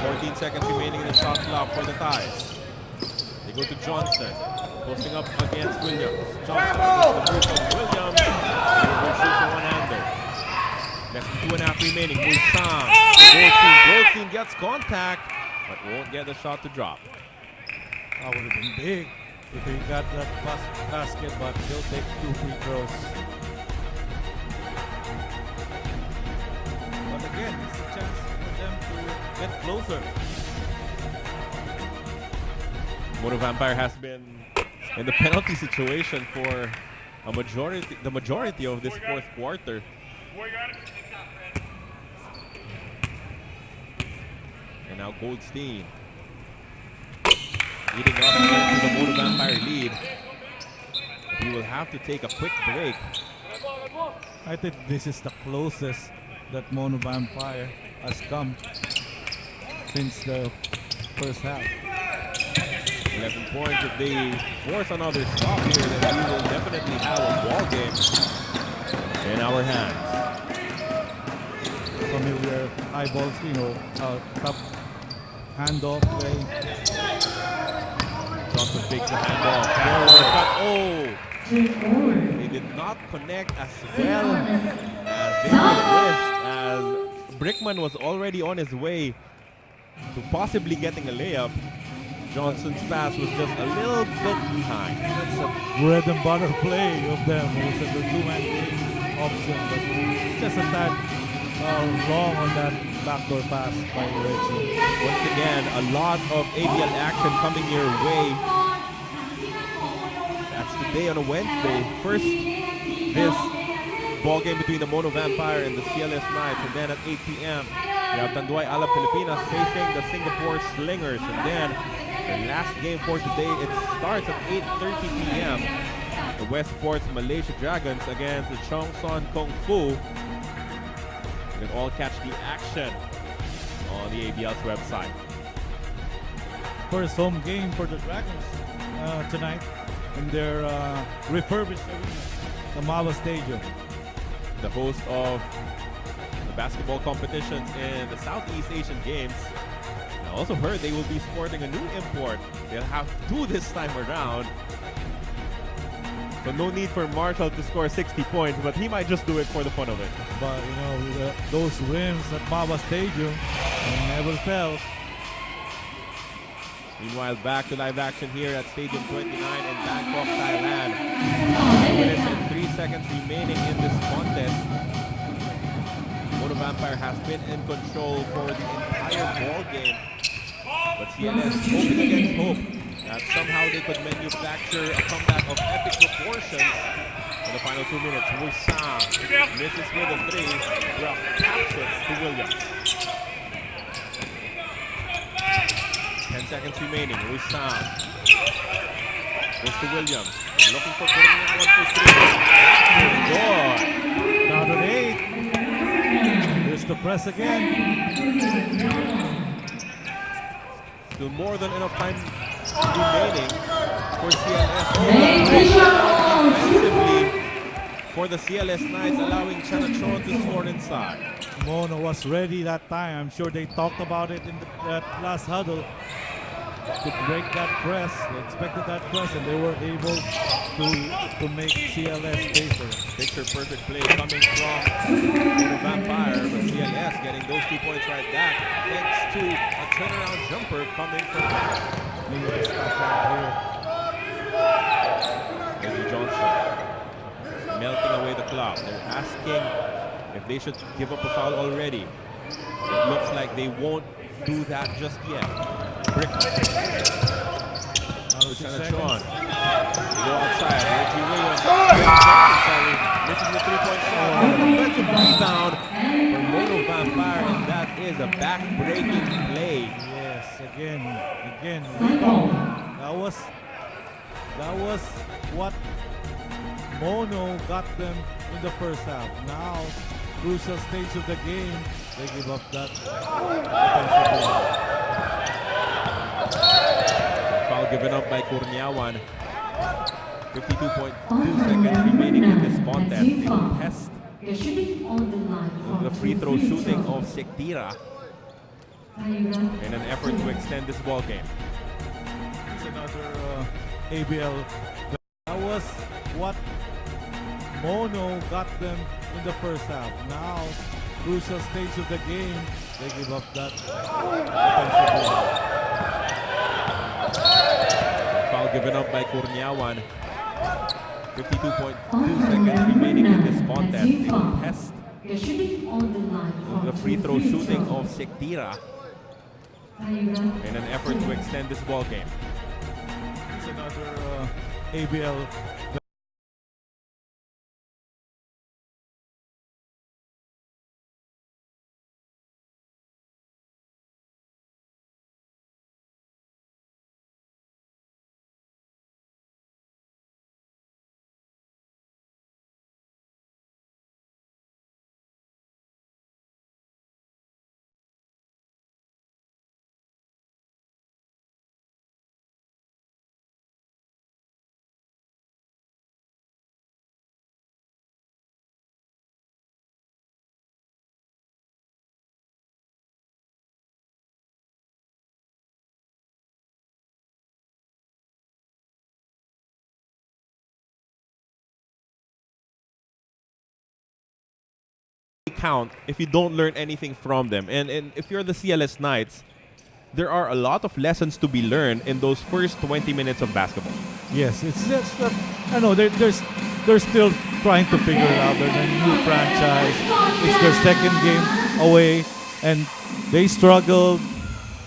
14 seconds remaining in the shot clock for the Ties. They go to Johnson, posting up against Williams. Johnson gets the move of Williams. Will shoot for one-hander. Less than 2.5 remaining. Mulsang. Goldstein gets contact, but won't get the shot to drop. That would have been big if he got that basket, but he'll take 2 free throws. But again, it's a chance for them to get closer. Mono Vampire has been in the penalty situation for the majority of this fourth quarter. And now Goldstein leading up into the Mono Vampire lead. He will have to take a quick break. I think this is the closest that Mono Vampire has come since the first half. 11 points. If they force another stop here, then we will definitely have a ball game in our hands. Familiar high balls, top handoff play. Johnson takes the handoff. Backdoor cut. Oh! They did not connect as well as they wished, as Brickman was already on his way to possibly getting a layup. Johnson's pass was just a little bit behind. That's a bread and butter play of them. It was a two-man game option, but just a tad long on that backdoor pass by Reggie. Once again, a lot of ABL action coming your way. That's today on a Wednesday. First, this ball game between the Mono Vampire and the CLS Knights, and then at 8 p.m. we have Tanduay Alab Pilipinas facing the Singapore Slingers, and then the last game for today, it starts at 8:30 p.m. The Westport's Malaysia Dragons against the Chongson Kung Fu. You can all catch the action on the ABL's website. First home game for the Dragons tonight in their refurbished arena, the Mava Stadium. The host of the basketball competitions in the Southeast Asian Games. I also heard they will be sporting a new import. They'll have two this time around. So no need for Marshall to score 60 points, but he might just do it for the fun of it. But those rims at Mava Stadium never fell. Meanwhile, back to live action here at Stadium 29 in Bangkok, Thailand. 2 minutes and 3 seconds remaining in this contest. Mono Vampire has been in control for the entire ball game. But CLS hoping against hope that somehow they could manufacture a comeback of epic proportions in the final 2 minutes. Wissam misses with a three. Ruff taps it to Williams. 10 seconds remaining. Wissam goes to Williams. Looking for putting in 1 for 3. Good. Down to 8. Here's the press again. Still more than enough time remaining for CLS. Defensively for the CLS Knights, allowing Chanachon to score inside. Mono was ready that time. I'm sure they talked about it in that last huddle to break that press. They expected that press, and they were able to make CLS pacer. Picture perfect play coming from the Vampire, but CLS getting those 2 points right back thanks to a turnaround jumper coming from Maybe they stop right Reggie Johnson. Melting away the clock. They're asking if they should give up a foul already. It looks like they won't do that just yet. Brickman. Chanachon. They go outside. Reggie Williams. Sorry. Misses the 3-point shot. Defensive rebound for Mono Vampire, and that is a back-breaking play. Yes, again. That was what Mono got them in the first half. Now, crucial stage of the game, they give up that offensive rebound. Foul given up by Kurniawan. 52.2 seconds remaining in this contest. They test the free throw shooting of Sektira in an effort to extend this ball game. It's another ABL. That was what Mono got them in the first half. Now, crucial stage of the game, they give up that offensive rebound. Foul given up by Kurniawan. 52.2 seconds remaining in this contest. They test the free throw shooting of Sektira in an effort to extend this ball game. It's another ABL count if you don't learn anything from them. And if you're the CLS Knights, there are a lot of lessons to be learned in those first 20 minutes of basketball. Yes, it's just I know they're still trying to figure it out. They're a new franchise. It's their second game away, and they struggled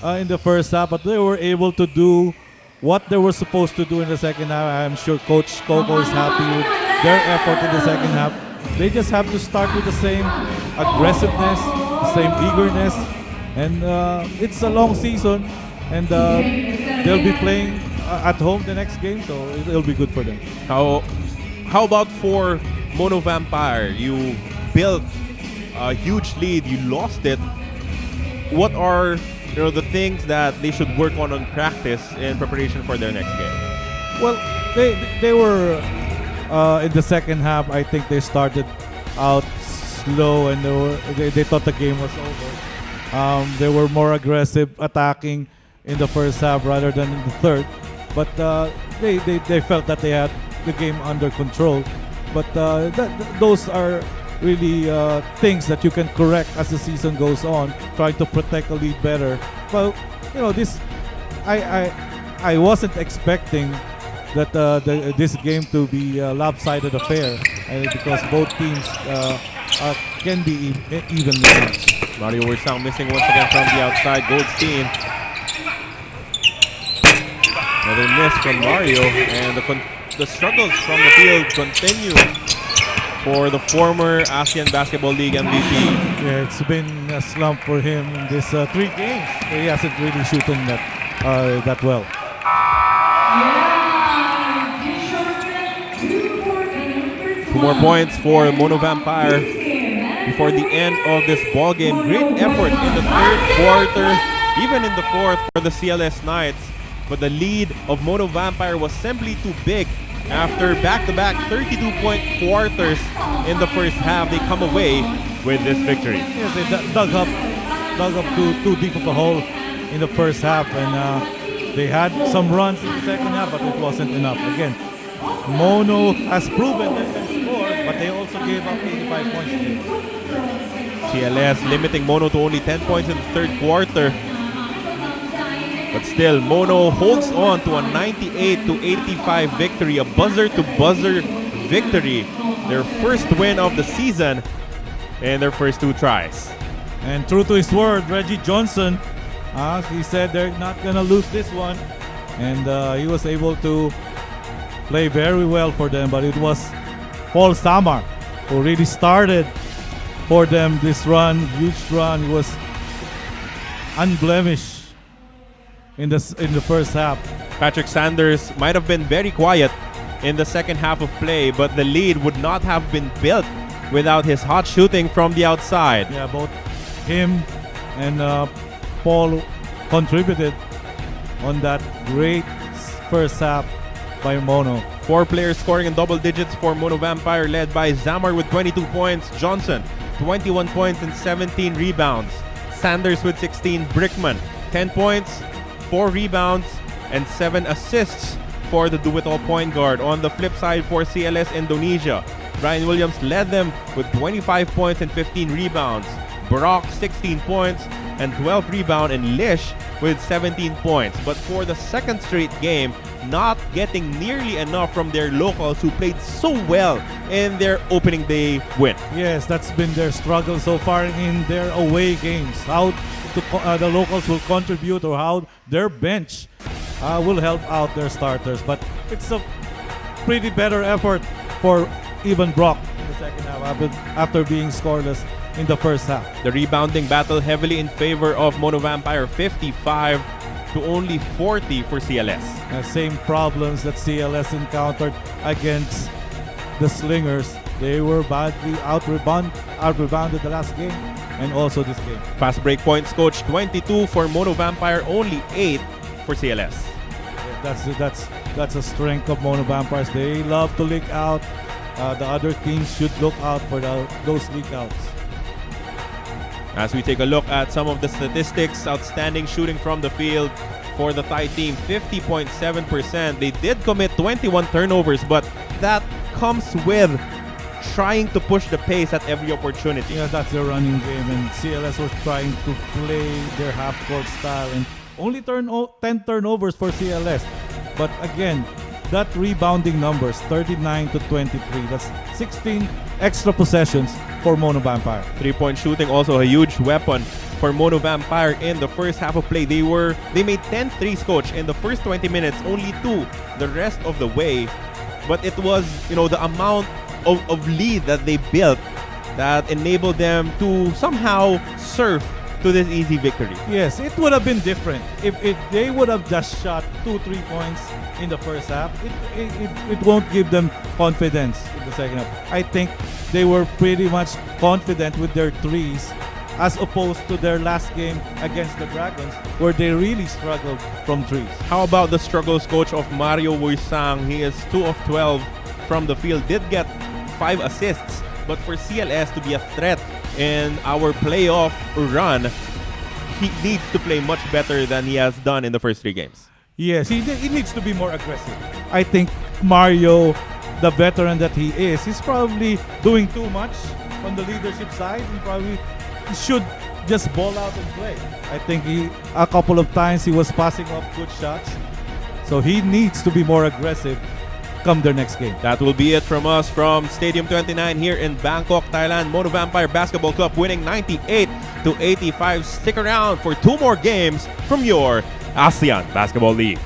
in the first half, but they were able to do what they were supposed to do in the second half. I'm sure Coach Coco is happy with their effort in the second half. They just have to start with the same aggressiveness, the same eagerness, and it's a long season, and they'll be playing at home the next game, so it'll be good for them. How about for Mono Vampire? You built a huge lead, you lost it. What are the things that they should work on practice in preparation for their next game? Well, they were in the second half. I think they started out slow, and they thought the game was over. They were more aggressive attacking in the first half rather than in the third, but they felt that they had the game under control. But those are really things that you can correct as the season goes on, trying to protect a lead better. But this, I wasn't expecting that this game to be a lopsided affair, because both teams can be evenly matched. Mario Wersang missing once again from the outside. Goldstein. Another miss from Mario, and the struggles from the field continue for the former ASEAN Basketball League MVP. Yeah, it's been a slump for him in this 3 games. He hasn't really shooting that well. 2 more points for Mono Vampire before the end of this ball game. Great effort in the third quarter, even in the fourth for the CLS Knights. But the lead of Mono Vampire was simply too big. After back-to-back 32-point quarters in the first half, they come away with this victory. Yes, they dug up too deep of a hole in the first half, and they had some runs in the second half, but it wasn't enough. Again, Mono has proven they can score, but they also gave up 85 points. CLS limiting Mono to only 10 points in the third quarter. But still, Mono holds on to a 98-85 victory, a buzzer-to-buzzer victory. Their first win of the season in their first 2 tries. And true to his word, Reggie Johnson, he said they're not going to lose this one. And he was able to play very well for them. But it was Paul Samar who really started for them this run, huge run. He was unblemished in the first half. Patrick Sanders might have been very quiet in the second half of play, but the lead would not have been built without his hot shooting from the outside. Yeah, both him and Paul contributed on that great first half by Mono. 4 players scoring in double digits for Mono Vampire, led by Zamar with 22 points, Johnson 21 points and 17 rebounds, Sanders with 16, Brickman 10 points, 4 rebounds, and 7 assists for the do-it-all point guard. On the flip side for CLS Indonesia, Brian Williams led them with 25 points and 15 rebounds. Brock 16 points and 12 rebounds, and Lish with 17 points. But for the second straight game, not getting nearly enough from their locals who played so well in their opening day win. Yes, that's been their struggle so far in their away games. How the locals will contribute, or how their bench will help out their starters. But it's a pretty better effort for even Brock in the second half after being scoreless in the first half. The rebounding battle heavily in favor of Mono Vampire, 55 to only 40 for CLS. Same problems that CLS encountered against the Slingers. They were badly out-rebounded the last game, and also this game. Fast break points, coach, 22 for Mono Vampire, only 8 for CLS. Yeah, that's a strength of Mono Vampires. They love to leak out. The other teams should look out for those leak outs. As we take a look at some of the statistics, outstanding shooting from the field for the Thai team, 50.7%. They did commit 21 turnovers, but that comes with trying to push the pace at every opportunity. Yeah, that's their running game, and CLS was trying to play their half-court style, and only 10 turnovers for CLS. But again, that rebounding numbers, 39 to 23, that's 16 extra possessions for Mono Vampire. Three-point shooting also a huge weapon for Mono Vampire in the first half of play. They made 10 threes, coach, in the first 20 minutes, only 2 the rest of the way. But it was, the amount of lead that they built that enabled them to somehow surf to this easy victory. Yes, it would have been different if they would have just shot 2-3 points in the first half. It won't give them confidence in the second half. I think they were pretty much confident with their threes, as opposed to their last game against the Dragons, where they really struggled from threes. How about the struggles, coach, of Mario Wuisang? He is 2 of 12 from the field, did get 5 assists, but for CLS to be a threat in our playoff run, he needs to play much better than he has done in the first 3 games. Yes, he needs to be more aggressive. I think Mario, the veteran that he is, he's probably doing too much on the leadership side, and probably should just ball out and play. I think a couple of times he was passing up good shots, so he needs to be more aggressive come their next game. That will be it from us from Stadium 29 here in Bangkok, Thailand. Mono Vampire Basketball Club winning 98 to 85. Stick around for 2 more games from your ASEAN Basketball League.